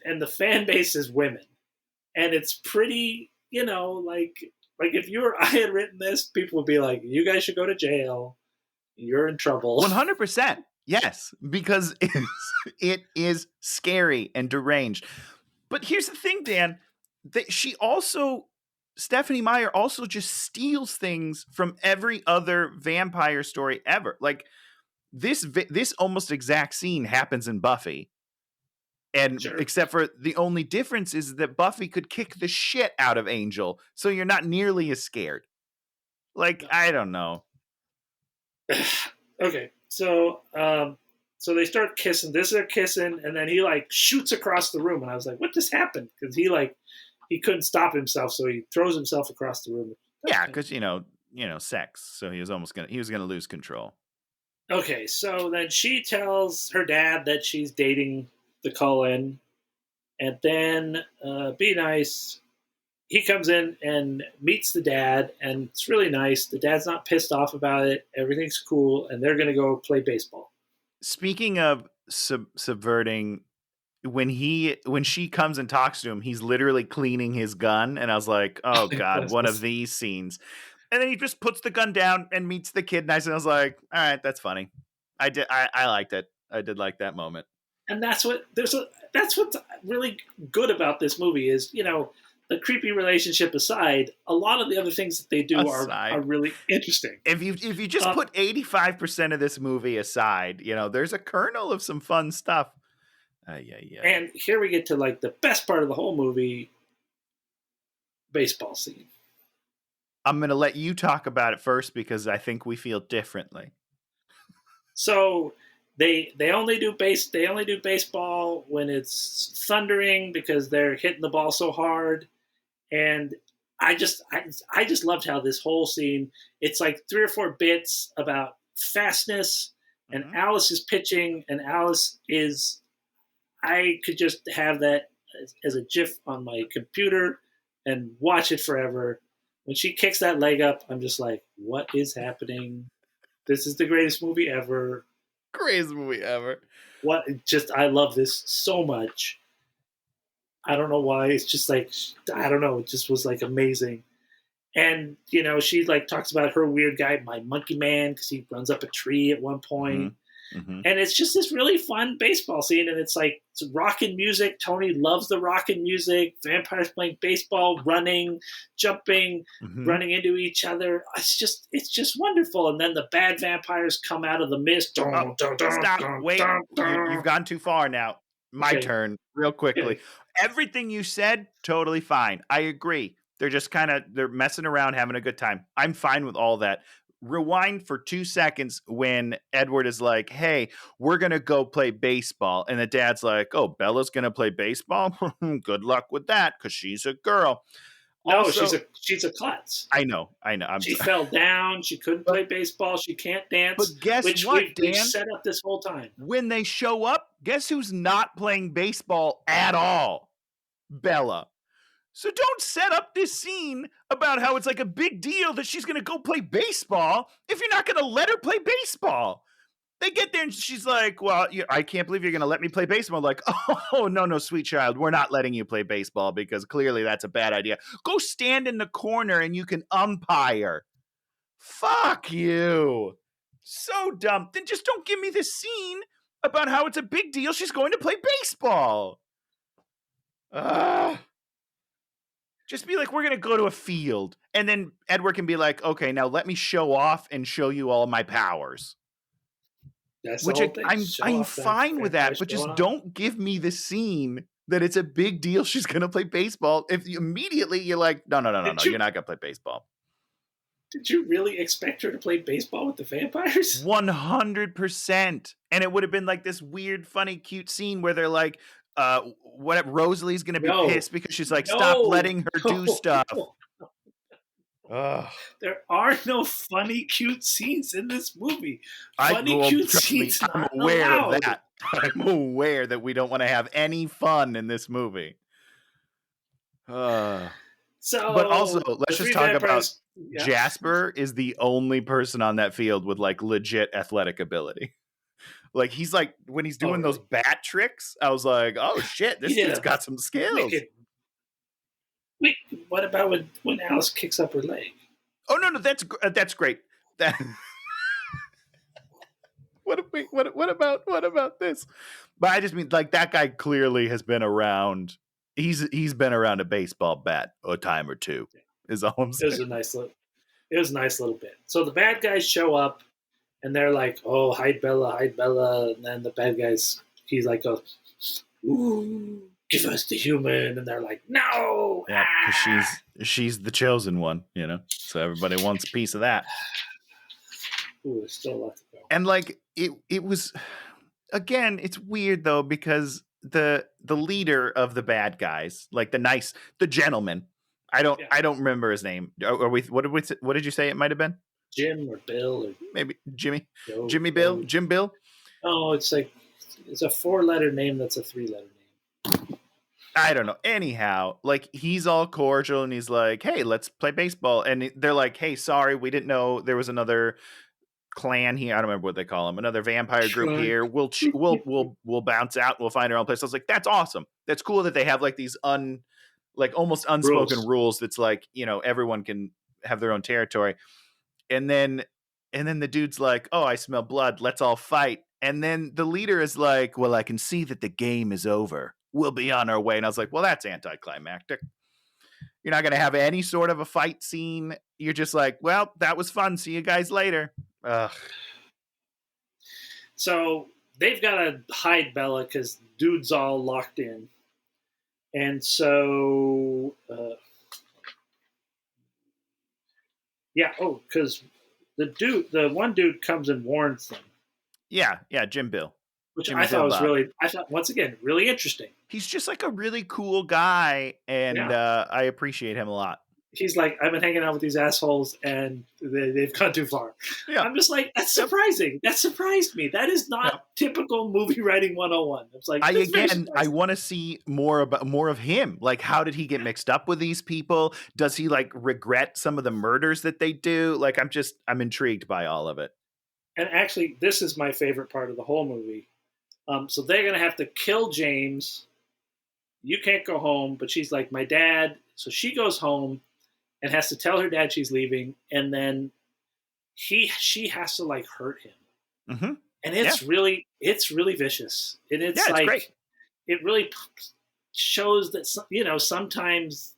and the fan base is women. And it's pretty, like if I had written this, people would be like, you guys should go to jail. You're in trouble. 100%. Yes, because it is scary and deranged. But here's the thing, Dan, that Stephenie Meyer also just steals things from every other vampire story ever. Like this almost exact scene happens in Buffy. And sure. Except for the only difference is that Buffy could kick the shit out of Angel, so you're not nearly as scared. I don't know. Okay, so they start kissing. They're kissing, and then he shoots across the room, and I was like, "What just happened?" Because he couldn't stop himself, so he throws himself across the room. Yeah, because sex. So he was gonna lose control. Okay, so then she tells her dad that she's dating the call-in, and then be nice. He comes in and meets the dad, and it's really nice. The dad's not pissed off about it. Everything's cool, and they're going to go play baseball. Speaking of subverting, when she comes and talks to him, he's literally cleaning his gun, and I was like, oh God, one of these scenes. And then he just puts the gun down and meets the kid nice, and I was like, all right, that's funny. I liked it. I did like that moment. And that's what's really good about this movie is, the creepy relationship aside, a lot of the other things that they do are really interesting. If you just put 85% of this movie aside, there's a kernel of some fun stuff. Yeah. And here we get to the best part of the whole movie, baseball scene. I'm going to let you talk about it first because I think we feel differently. So they only do baseball when it's thundering because they're hitting the ball so hard. And I just loved how this whole scene. It's like 3 or 4 bits about fastness, and Alice is pitching, and Alice is. I could just have that as a GIF on my computer and watch it forever. When she kicks that leg up, I'm just like, what is happening? This is the greatest movie ever. Greatest movie ever. I love this so much. I don't know why. It's just like, I don't know. It just was like amazing. And, she like talks about her weird guy, my monkey man, because he runs up a tree at one point. And it's just this really fun baseball scene. And it's like, it's rockin' music. Tony loves the rockin' music. Vampires playing baseball, running, jumping, running into each other. It's just wonderful. And then the bad vampires come out of the mist. Stop. Wait. You've gone too far now. My turn, real quickly. Okay. Everything you said, totally fine. I agree. They're just they're messing around, having a good time. I'm fine with all that. Rewind for 2 seconds when Edward is like, hey, we're going to go play baseball. And the dad's like, oh, Bella's going to play baseball? Good luck with that, because she's a girl. No, Also, she's a klutz. I know. She fell down. She couldn't play baseball. She can't dance. But guess what, Dan? We set up this whole time. When they show up, guess who's not playing baseball at all? Bella. So don't set up this scene about how it's like a big deal that she's going to go play baseball if you're not going to let her play baseball. They get there and she's like, well, I can't believe you're going to let me play baseball. Like, oh, no, sweet child. We're not letting you play baseball because clearly that's a bad idea. Go stand in the corner and you can umpire. Fuck you. So dumb. Then just don't give me this scene about how it's a big deal she's going to play baseball. Just be like, we're going to go to a field. And then Edward can be like, okay, now let me show off and show you all my powers. That's which I'm fine with that, but just don't give me the scene that it's a big deal she's going to play baseball. If immediately you're like, no, you're not going to play baseball. Did you really expect her to play baseball with the vampires? 100%. And it would have been like this weird, funny, cute scene where they're like, Rosalie's going to be pissed because she's like, stop letting her do stuff. There are no funny, cute scenes in this movie. Cute scenes. I'm aware of that. I'm aware that we don't want to have any fun in this movie. But also, let's just talk about Jasper is the only person on that field with like legit athletic ability. Like he's like when he's doing those bat tricks, I was like, oh shit, this dude's got some skills. Wait, what about when Alice kicks up her leg? Oh no, that's great. What about this? But I just mean like that guy clearly has been around. He's been around a baseball bat a time or two. Is all I'm saying. It was a nice little bit. So the bad guys show up, and they're like, "Oh, hide Bella," and then the bad guys, he's like, "Ooh, give us the human," and they're like, "No!" Yeah, because she's the chosen one, So everybody wants a piece of that. Ooh, there's still a lot to go. And like it was, again, it's weird though because the leader of the bad guys, like the gentleman, I don't remember his name. What did you say it might have been? Jim or Bill or maybe Jimmy. Joe, Jimmy Bill? Jim Bill? Oh, it's a 4-letter name that's a 3-letter name. I don't know. Anyhow, like he's all cordial and he's like, "Hey, let's play baseball." And they're like, "Hey, sorry, we didn't know there was another clan here. I don't remember what they call them. Another vampire group here. We'll bounce out. We'll find our own place." I was like, "That's awesome. That's cool that they have like these almost unspoken rules. That's like, everyone can have their own territory." And then the dude's like, "Oh, I smell blood. Let's all fight." And then the leader is like, "Well, I can see that the game is over. We'll be on our way." And I was like, well, that's anticlimactic. You're not going to have any sort of a fight scene. You're just like, well, that was fun. See you guys later. Ugh. So they've got to hide Bella because dude's all locked in. And so, because the one dude comes and warns them. Yeah, Jim Bill. Which I thought was once again, really interesting. He's just like a really cool guy, and I appreciate him a lot. he's like, I've been hanging out with these assholes and they've gone too far. Yeah. I'm just like, that's surprising. That surprised me. That is not typical movie writing 101. It's like, I want to see more of him. Like, how did he get mixed up with these people? Does he like regret some of the murders that they do? Like, I'm intrigued by all of it. And actually, this is my favorite part of the whole movie. So they're going to have to kill James. You can't go home, but she's like, my dad. So she goes home and has to tell her dad she's leaving, and then she has to like hurt him, Mm-hmm. and it's really vicious, and it's like great. It really shows that sometimes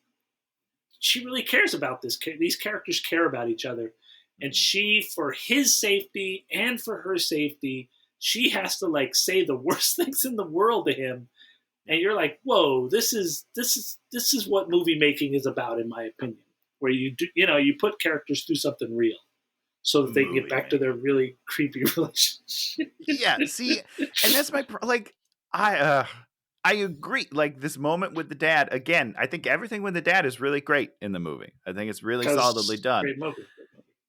she really cares about this. These characters care about each other, and she, for his safety and for her safety, she has to like say the worst things in the world to him. And you're like, whoa, this is what movie making is about, in my opinion. Where you put characters through something real, so that they can get back to their really creepy relationship. Yeah, see, and that's my I agree. Like, this moment with the dad, again, I think everything with the dad is really great in the movie. I think it's really solidly done. Great movie.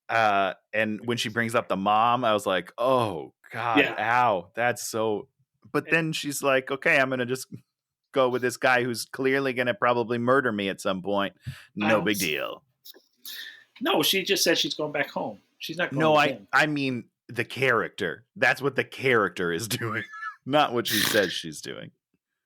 And when she brings up the mom, I was like, oh God, ow, that's so. But then she's like, okay, I'm gonna just go with this guy who's clearly gonna probably murder me at some point. No big deal. No, she just said she's going back home. She's not going. No, I mean the character. That's what the character is doing, not what she says she's doing.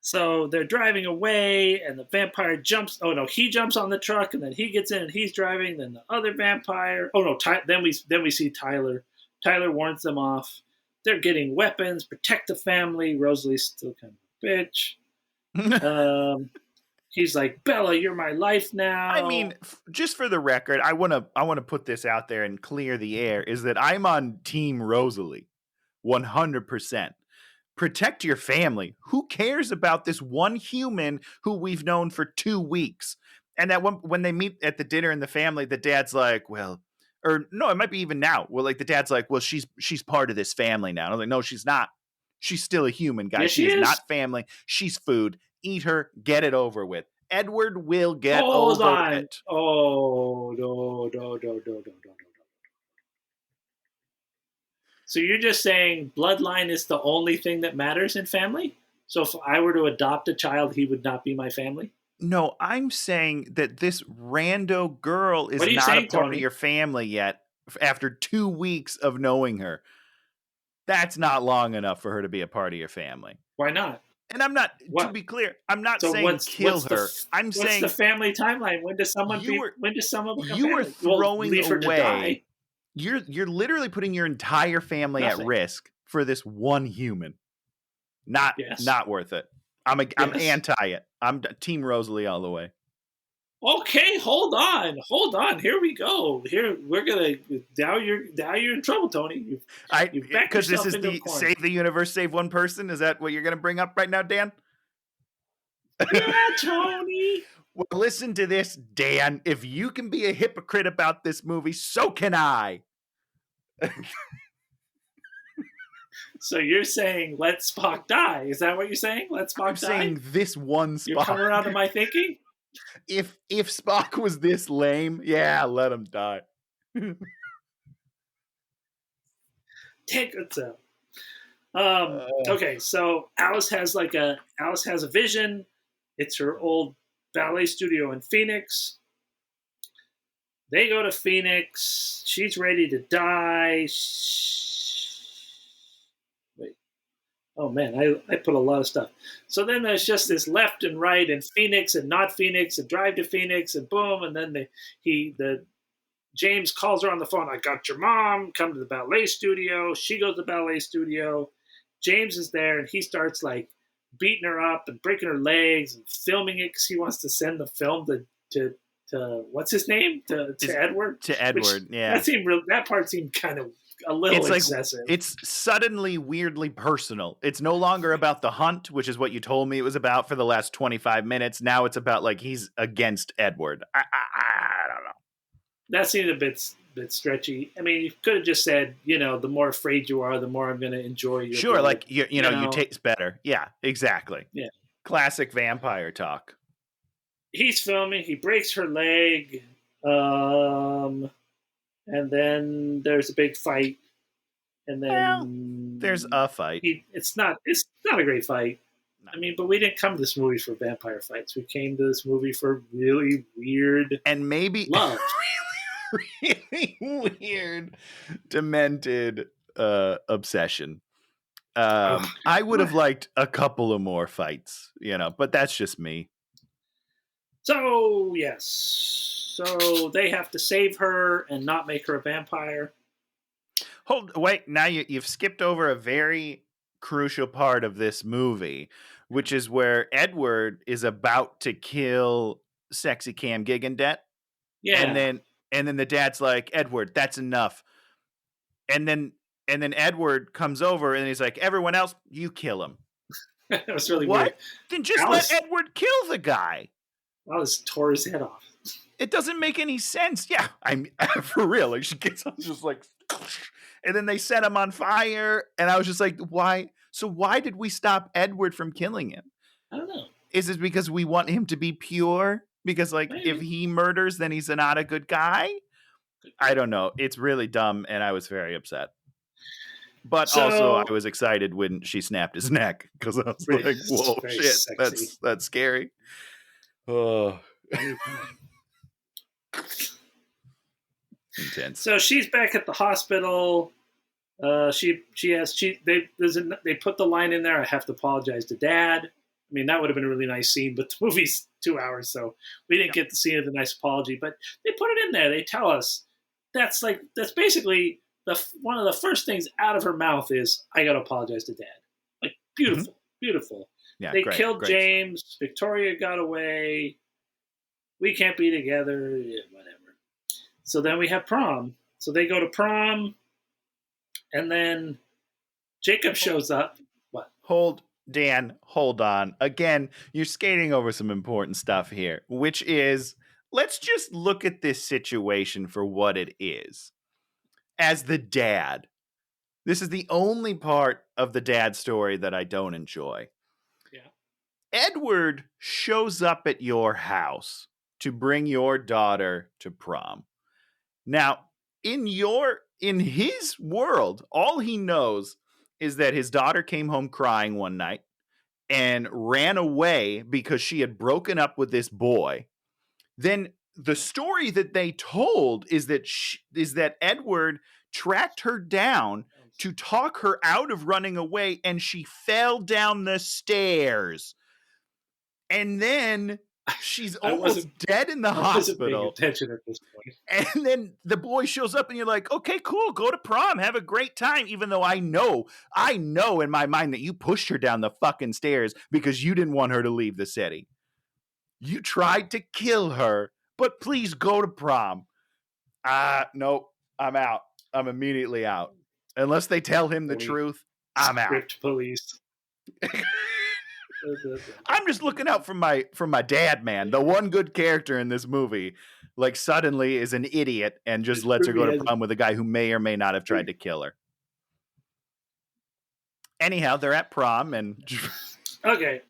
So they're driving away, and the vampire jumps. Oh no, he jumps on the truck, and then he gets in, and he's driving. Then the other vampire. Oh no, then we see Tyler. Tyler warns them off. They're getting weapons, protect the family. Rosalie's still kind of a bitch. He's like, Bella, you're my life now. I mean, just for the record, I want to put this out there and clear the air, is that I'm on Team Rosalie, 100%. Protect your family. Who cares about this one human who we've known for 2 weeks? And that when they meet at the dinner in the family, the dad's like, well, or no, it might be even now. Well, like the dad's like, well, she's part of this family now. And I was like, no, she's not. She's still a human, guys. Yeah, she is not family. She's food. Eat her. Get it over with. Edward will get over it. Oh, no. So you're just saying bloodline is the only thing that matters in family? So if I were to adopt a child, he would not be my family? No, I'm saying that this rando girl is not a part of your family yet after 2 weeks of knowing her. That's not long enough for her to be a part of your family. Why not? And I'm not, to be clear, I'm not saying kill her. I'm saying, what's the family timeline? When does someone become you were throwing leave her away. To die? You're literally putting your entire family at risk for this one human. Not worth it. I'm anti it. I'm Team Rosalie all the way. Okay, hold on. Here we go. Here we're gonna now you're in trouble, Tony. Because this is the save the universe, save one person. Is that what you're gonna bring up right now, Dan? Yeah, Tony. Well, listen to this, Dan. If you can be a hypocrite about this movie, so can I. So you're saying let Spock die? Is that what you're saying? Let Spock die? I'm saying this one Spock. You're coming around to my thinking? If Spock was this lame, yeah, let him die. Take it so. Okay, so Alice has a vision. It's her old ballet studio in Phoenix. They go to Phoenix. She's ready to die. Wait. Oh man, I put a lot of stuff. So then there's just this left and right and Phoenix and not Phoenix and drive to Phoenix and boom, and then James calls her on the phone. I got your mom. Come to the ballet studio. She goes to the ballet studio. James is there and he starts like beating her up and breaking her legs and filming it because he wants to send the film to what's his name to Edward. To Edward, yeah. That part seemed kind of a little excessive. It's suddenly weirdly personal. It's no longer about the hunt, which is what you told me it was about for the last 25 minutes. Now it's about like he's against Edward. I don't know. That seemed a bit stretchy. I mean, you could have just said, the more afraid you are, the more I'm going to enjoy you. Sure, blood. Like you taste better. Yeah, exactly. Yeah, classic vampire talk. He's filming. He breaks her leg. And then there's a big fight, and Well, then there's a fight. It's not a great fight. No. I mean, but we didn't come to this movie for vampire fights. We came to this movie for really weird And maybe love. really weird, demented obsession. I would have liked a couple of more fights, but that's just me. So, yes. So they have to save her and not make her a vampire. Wait, now you've skipped over a very crucial part of this movie, which is where Edward is about to kill Sexy Cam Gigandet. Yeah. And then the dad's like, Edward, that's enough. And then Edward comes over and he's like, everyone else, you kill him. That was really what? weird. Then just let Edward kill the guy. I just tore his head off. It doesn't make any sense. Yeah, I'm for real. Like she gets on just like, and then they set him on fire, and I was just like, why? So why did we stop Edward from killing him? I don't know. Is it because we want him to be pure? Because like Maybe. if he murders, then he's not a good guy. I don't know. It's really dumb, and I was very upset. But also, I was excited when she snapped his neck because I was like, "Whoa, shit, sexy. that's scary." Oh, intense. So she's back at the hospital. They put the line in there. I have to apologize to Dad. I mean, that would have been a really nice scene, but the movie's 2 hours, so we didn't get the scene of the nice apology. But they put it in there. They tell us that's basically one of the first things out of her mouth is, I got to apologize to Dad. Like, beautiful, beautiful. Yeah, they killed James. Victoria got away. We can't be together. Yeah, whatever. So then we have prom. So they go to prom, and then Jacob shows up. What? Dan, hold on. Again, you're skating over some important stuff here, which is, let's just look at this situation for what it is. As the dad, this is the only part of the dad story that I don't enjoy. Yeah. Edward shows up at your house to bring your daughter to prom. Now, in his world, all he knows is that his daughter came home crying one night and ran away because she had broken up with this boy. Then the story that they told is that Edward tracked her down to talk her out of running away, and she fell down the stairs. And then she's almost dead in the hospital. I wasn't paying attention at this point. And then the boy shows up and you're like, okay, cool, go to prom, have a great time. Even though I know in my mind that you pushed her down the fucking stairs because you didn't want her to leave the city. You tried to kill her, but please go to prom. Nope, I'm out. I'm immediately out. Unless they tell him the truth, I'm out. Script police. I'm just looking out for my dad, man. The one good character in this movie, like suddenly is an idiot and just lets her go to prom with a guy who may or may not have tried to kill her. Anyhow, they're at prom and okay.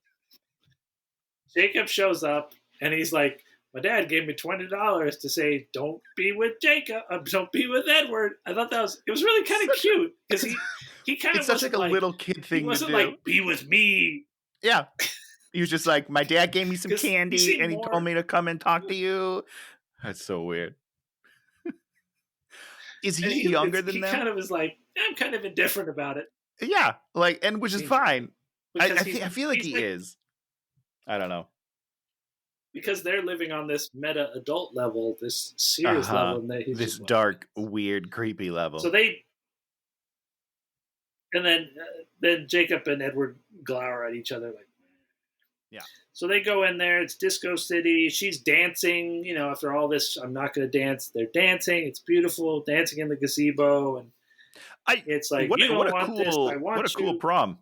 Jacob shows up and he's like, my dad gave me $20 to say, don't be with Jacob, don't be with Edward. I thought it was really kind of cute because he kind of it's such like a little kid thing. He wasn't to do. like, be with me. Yeah. He was just like, my dad gave me some candy and he told me to come and talk to you. That's so weird. Is he younger than them? He kind of was like, I'm kind of indifferent about it. Yeah, and which is fine. I feel like he is. I don't know. Because they're living on this meta adult level, this serious level. And this dark, weird, creepy level. So and then Jacob and Edward glower at each other like, yeah. So they go in there. It's Disco City. She's dancing. After all this, I'm not going to dance. They're dancing. It's beautiful. Dancing in the gazebo, and it's like, you don't want this. I want what a cool prom.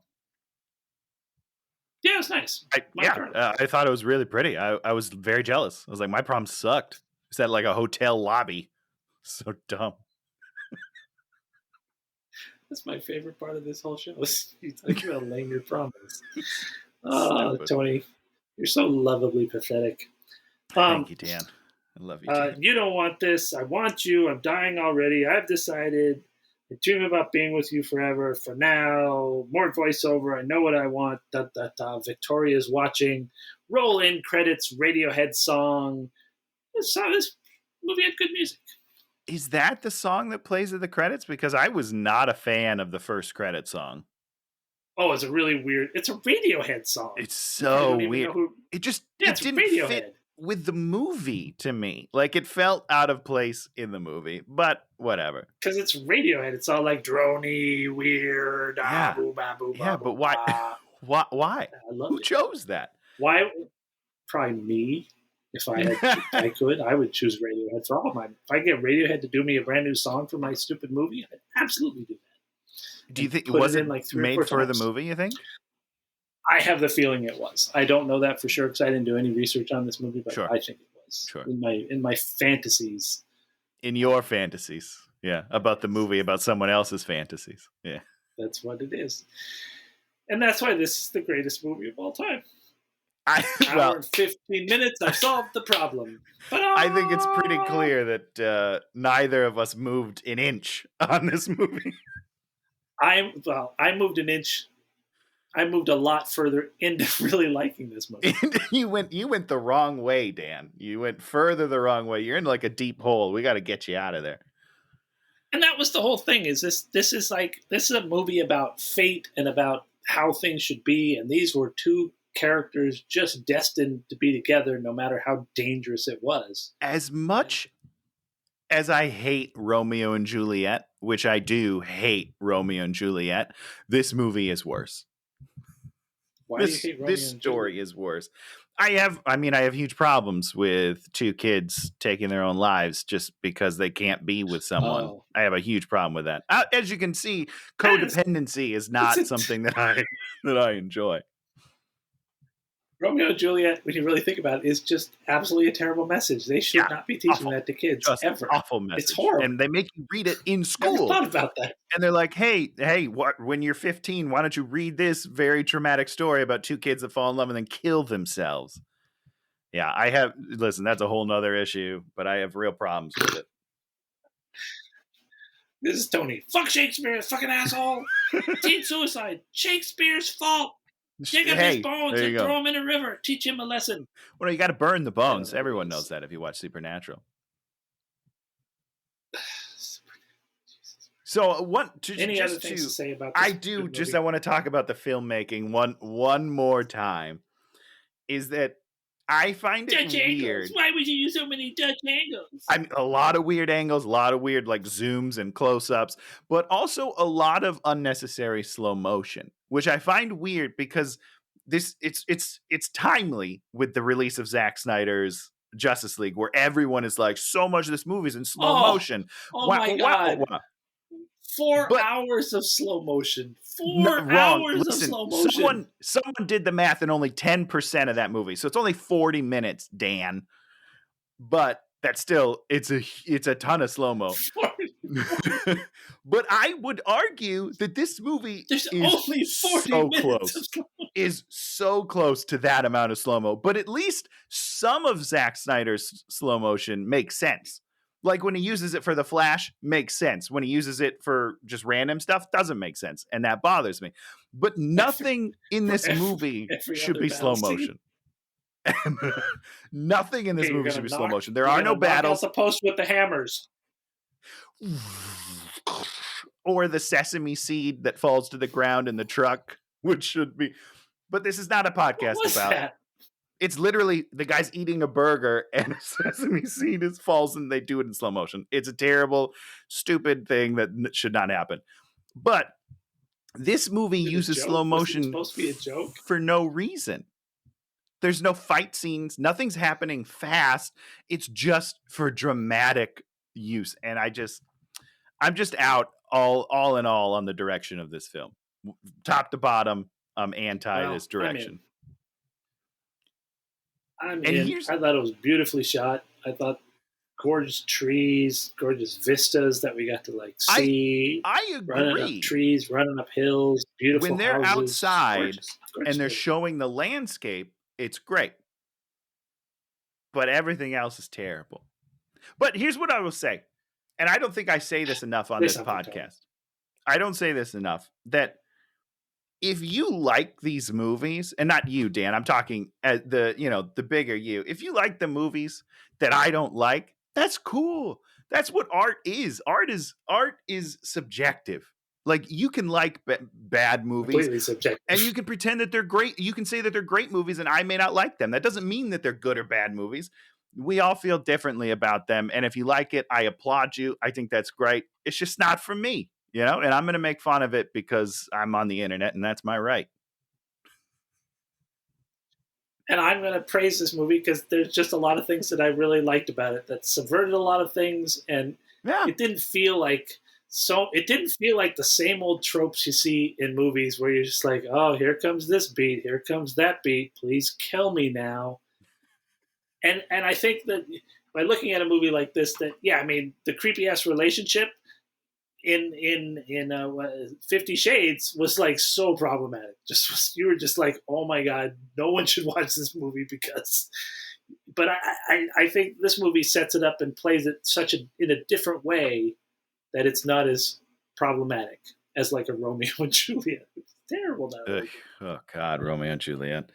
Yeah, it's nice. I thought it was really pretty. I was very jealous. I was like, my prom sucked. It's at like a hotel lobby. So dumb. That's my favorite part of this whole show. You talk about lame your prom is. Oh, Tony, you're so lovably pathetic. Thank you, Dan. I love you, Dan. You don't want this. I want you. I'm dying already. I've decided. I dream about being with you forever. For now, more voiceover. I know what I want. Da, da, da. Victoria's watching. Roll in credits. Radiohead song. This movie had good music. Is that the song that plays at the credits? Because I was not a fan of the first credit song. Oh, it's a really weird. It's a Radiohead song. It's so weird. It just it it's didn't Radiohead. fit with the movie to me. Like it felt out of place in the movie, but whatever. Because it's Radiohead. It's all like droney, weird. Yeah, Boo, bah, boo, yeah, bah, but boo, why? bah. Why? I love Who it. chose that? Why? Probably me. If I could, I would choose Radiohead for all of mine. If I get Radiohead to do me a brand new song for my stupid movie, I'd absolutely do that. Do you think Put was it like 3 or made 4 for the times. movie? You think? I have the feeling it was. I don't know that for sure because I didn't do any research on this movie, but Sure. I think it was. Sure. In my fantasies. In your fantasies, yeah, about the movie, about someone else's fantasies, yeah. That's what it is, and that's why this is the greatest movie of all time. Well, Hour and 15 minutes. I've solved the problem. Ta-da! I think it's pretty clear that neither of us moved an inch on this movie. I moved an inch. I moved a lot further into really liking this movie. you went the wrong way, Dan. You went further the wrong way. You're in like a deep hole. We got to get you out of there. And that was the whole thing. Is this is a movie about fate and about how things should be. And these were two characters just destined to be together, no matter how dangerous it was. As much as I hate Romeo and Juliet, which I do hate Romeo and Juliet, this movie is worse. Why do you hate Romeo this and story Juliet? is worse. I have huge problems with two kids taking their own lives just because they can't be with someone. Oh. I have a huge problem with that. As you can see, codependency is not something that I enjoy. Romeo and Juliet, when you really think about it, is just absolutely a terrible message. They should not be teaching that to kids ever. Awful message. It's horrible. And they make you read it in school. Never thought about that. And they're like, hey, when you're 15, why don't you read this very traumatic story about two kids that fall in love and then kill themselves? Yeah, listen, that's a whole nother issue, but I have real problems with it. This is Tony. Fuck Shakespeare, fucking asshole. Teen suicide. Shakespeare's fault. Dig up his bones and throw him in a river. Teach him a lesson. Well, you got to burn the bones. Everyone knows that if you watch Supernatural. So, any other things to say about this? I do. I want to talk about the filmmaking one more time. Is that I find it Dutch weird. Angles. Why would you use so many Dutch angles? I mean, a lot of weird angles, a lot of weird like zooms and close-ups, but also a lot of unnecessary slow motion, which I find weird because it's timely with the release of Zack Snyder's Justice League, where everyone is like, so much of this movie is in slow motion. Oh my God. 4 hours of slow motion. 4 hours of slow motion. Someone did the math and only 10% of that movie. So it's only 40 minutes, Dan. But that's still it's a ton of slow-mo. But I would argue that this movie is only 40 minutes is so close to that amount of slow-mo. But at least some of Zack Snyder's slow motion makes sense. Like when he uses it for the Flash, makes sense. When he uses it for just random stuff, doesn't make sense. And that bothers me. But nothing in this movie should be slow motion. Nothing in this movie should be slow motion. There are no battles. Knock out the post with the hammers. Or the sesame seed that falls to the ground in the truck, which should be. But this is not a podcast about that? It's literally the guy's eating a burger and a sesame seed falls and they do it in slow motion. It's a terrible, stupid thing that should not happen. But this movie uses slow motion supposed to be a joke? For no reason. There's no fight scenes. Nothing's happening fast. It's just for dramatic use. And I'm just out all in all on the direction of this film. Top to bottom, I'm anti this direction. I thought it was beautifully shot. I thought gorgeous trees, gorgeous vistas that we got to see. I agree. Running up trees, running up hills, beautiful when they're houses, outside gorgeous and they're showing the landscape, it's great. but everything else is terrible. But here's what I will say, and I don't think I say this enough on Say this something, Tony. podcast. I don't say this enough, that if you like these movies, and not you, Dan, I'm talking at the bigger you. If you like the movies that I don't like, that's cool. That's what art is. Art is subjective. Like, you can like bad movies, Completely subjective. and you can pretend that they're great. You can say that they're great movies, and I may not like them. That doesn't mean that they're good or bad movies. We all feel differently about them, and if you like it, I applaud you. I think that's great. It's just not for me, and I'm going to make fun of it because I'm on the internet, and that's my right. And I'm going to praise this movie because there's just a lot of things that I really liked about it that subverted a lot of things, and it didn't feel like the same old tropes you see in movies where you're just like, oh, here comes this beat, here comes that beat, please kill me now. And I think that by looking at a movie like this, that the creepy ass relationship in 50 Shades was like so problematic. You were just like, oh my god, no one should watch this movie because. But I think this movie sets it up and plays it in a different way that it's not as problematic as like a Romeo and Juliet. It's terrible now. Oh God, Romeo and Juliet.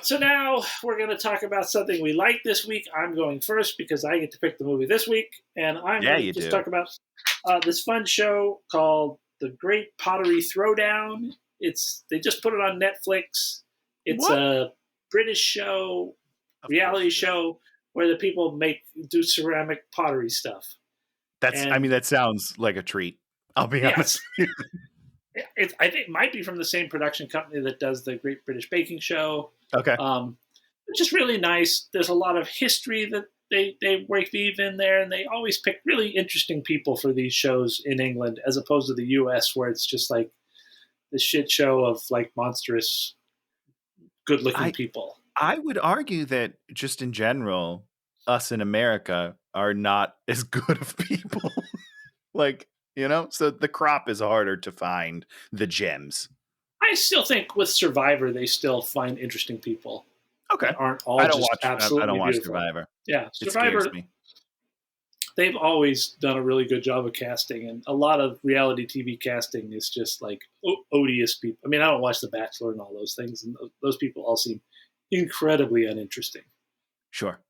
So now we're going to talk about something we like this week. I'm going first because I get to pick the movie this week, and I'm going to just talk about this fun show called The Great Pottery Throwdown. They just put it on Netflix. It's a British show, reality show where the people do ceramic pottery stuff. That sounds like a treat. I'll be honest. I think it might be from the same production company that does the Great British Baking Show. Okay. It's just really nice. There's a lot of history that they weave in there, and they always pick really interesting people for these shows in England, as opposed to the U.S., where it's just like the shit show of like monstrous, good-looking people. I would argue that just in general, us in America are not as good of people. So the crop is harder to find the gems. I still think with Survivor, they still find interesting people. Okay. That aren't all absolutely I don't watch beautiful. Survivor. Yeah, Survivor. It scares me. They've always done a really good job of casting, and a lot of reality TV casting is just like odious people. I mean, I don't watch The Bachelor and all those things, and those people all seem incredibly uninteresting. Sure.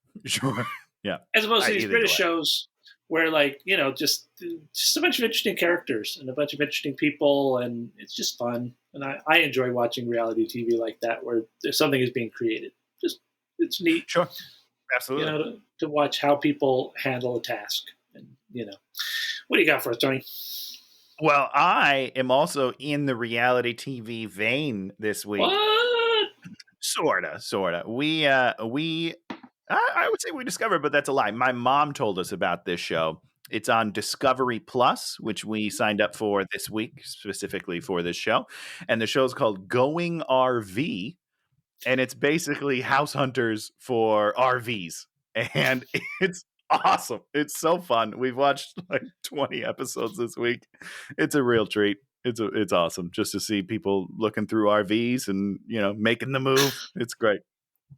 Yeah. As opposed to these British shows where, like, just a bunch of interesting characters and a bunch of interesting people, and it's just fun. And I enjoy watching reality TV like that, where something is being created. It's neat. Sure. Absolutely. To watch how people handle a task. And, what do you got for us, Tony? Well, I am also in the reality TV vein this week. What? Sorta. I would say we discovered, but that's a lie. My mom told us about this show. It's on Discovery Plus, which we signed up for this week specifically for this show. And the show's called Going RV. And it's basically house hunters for RVs. And it's awesome. It's so fun. We've watched like 20 episodes this week. It's a real treat. It's awesome just to see people looking through RVs and, making the move. It's great.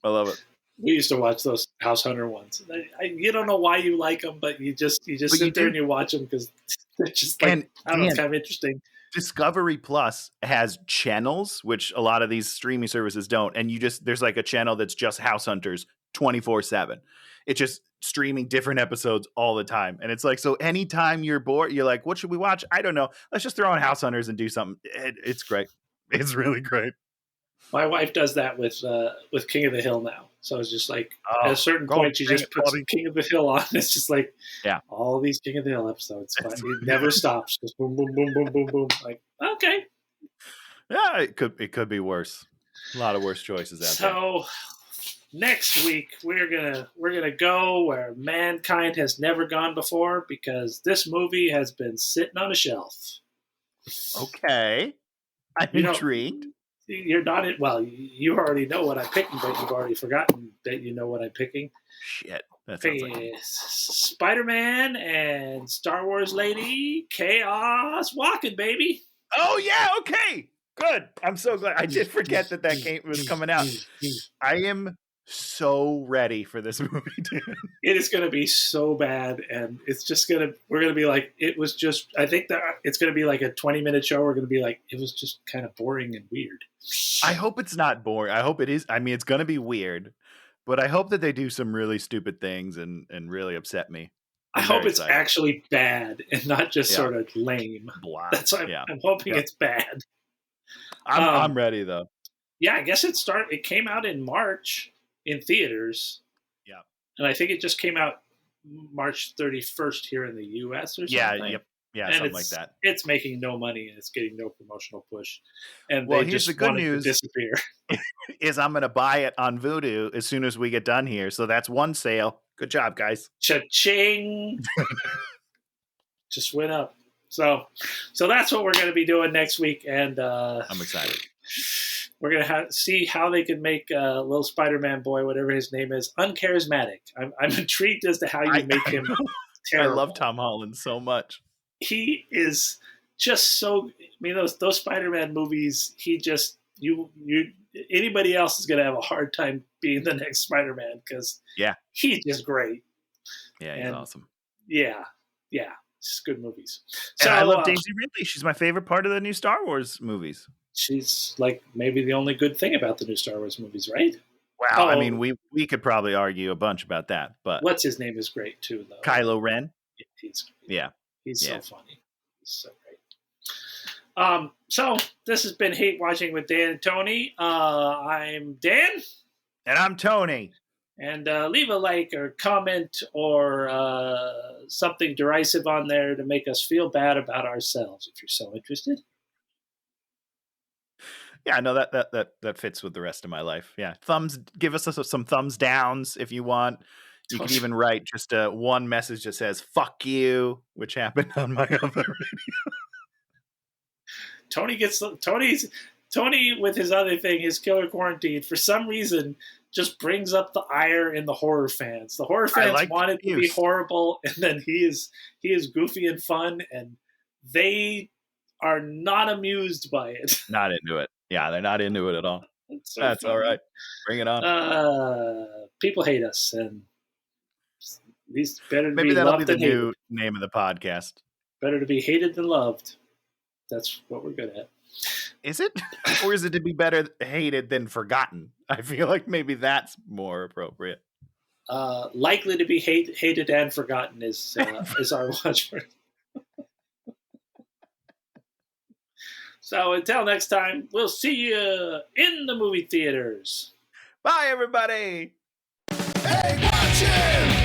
I love it. We used to watch those House Hunter ones. You don't know why you like them, but you just sit there and you watch them because they're just like, I don't know, it's kind of interesting. Discovery Plus has channels, which a lot of these streaming services don't. And there's like a channel that's just House Hunters 24/7. It's just streaming different episodes all the time. And it's like, so anytime you're bored, you're like, what should we watch? I don't know. Let's just throw on House Hunters and do something. It's great. It's really great. My wife does that with King of the Hill now. So it's just like, at a certain point, she just puts King of the Hill on. It's just like, all these King of the Hill episodes. But it never stops. Just boom, boom, boom, boom, boom, boom. Like, okay. Yeah, it could be worse. A lot of worse choices out there. So next week we're gonna go where mankind has never gone before, because this movie has been sitting on a shelf. Okay, I'm intrigued. You're not it. Well, you already know what I'm picking, but you've already forgotten that you know what I'm picking. Shit, that sounds like Spider-Man and Star Wars lady Chaos Walking, baby. Oh yeah, okay, good. I'm so glad. I did forget that was coming out. I am so ready for this movie, dude. It is going to be so bad, and it's just we're going to be like, it was just, I think that it's going to be like a 20-minute show. We're going to be like, it was just kind of boring and weird. I hope it's not boring. I hope it is. I mean, it's going to be weird, but I hope that they do some really stupid things and really upset me. I hope it's actually bad and not just sort of lame. Blah. That's what I'm hoping it's bad. I'm ready though. Yeah, I guess it came out in March in theaters. Yeah. And I think it just came out March 31st here in the US or something. Yeah, and something like that. It's making no money and it's getting no promotional push. And well, they here's just the good wanted news to disappear. is I'm going to buy it on Vudu as soon as we get done here. So that's one sale. Good job, guys. Cha-ching! Just went up. So that's what we're going to be doing next week. And I'm excited. We're going to see how they can make little Spider-Man boy, whatever his name is, uncharismatic. I'm intrigued as to how you make him terrible. I love Tom Holland so much. He is just so. I mean, those Spider-Man movies. He just you. Anybody else is going to have a hard time being the next Spider-Man because he's just great. Yeah, he's awesome. Yeah, it's good movies. So I love Daisy Ridley. She's my favorite part of the new Star Wars movies. She's like maybe the only good thing about the new Star Wars movies, right? Wow, I mean, we could probably argue a bunch about that, but what's his name is great too, though. Kylo Ren. He's so funny. He's so great. So this has been Hate Watching with Dan and Tony. I'm Dan, and I'm Tony. And leave a like or comment or something derisive on there to make us feel bad about ourselves if you're so interested. Yeah, no, that fits with the rest of my life. Yeah, give us some thumbs downs if you want. You can even write just one message that says "fuck you," which happened on my other radio. Tony with his other thing, his Killer Quarantine, for some reason just brings up the ire in the horror fans. The horror fans want it to be horrible, and then he is goofy and fun, and they are not amused by it. Not into it. Yeah, they're not into it at all. That's all right. Bring it on. People hate us, and these better to maybe be that'll loved be the than new hated. Name of the podcast. Better to be hated than loved. That's what we're good at. Is it? Or is it to be better hated than forgotten? I feel like maybe that's more appropriate. Likely to be hated and forgotten is our watchword. So until next time, we'll see you in the movie theaters. Bye, everybody. Hey, watching!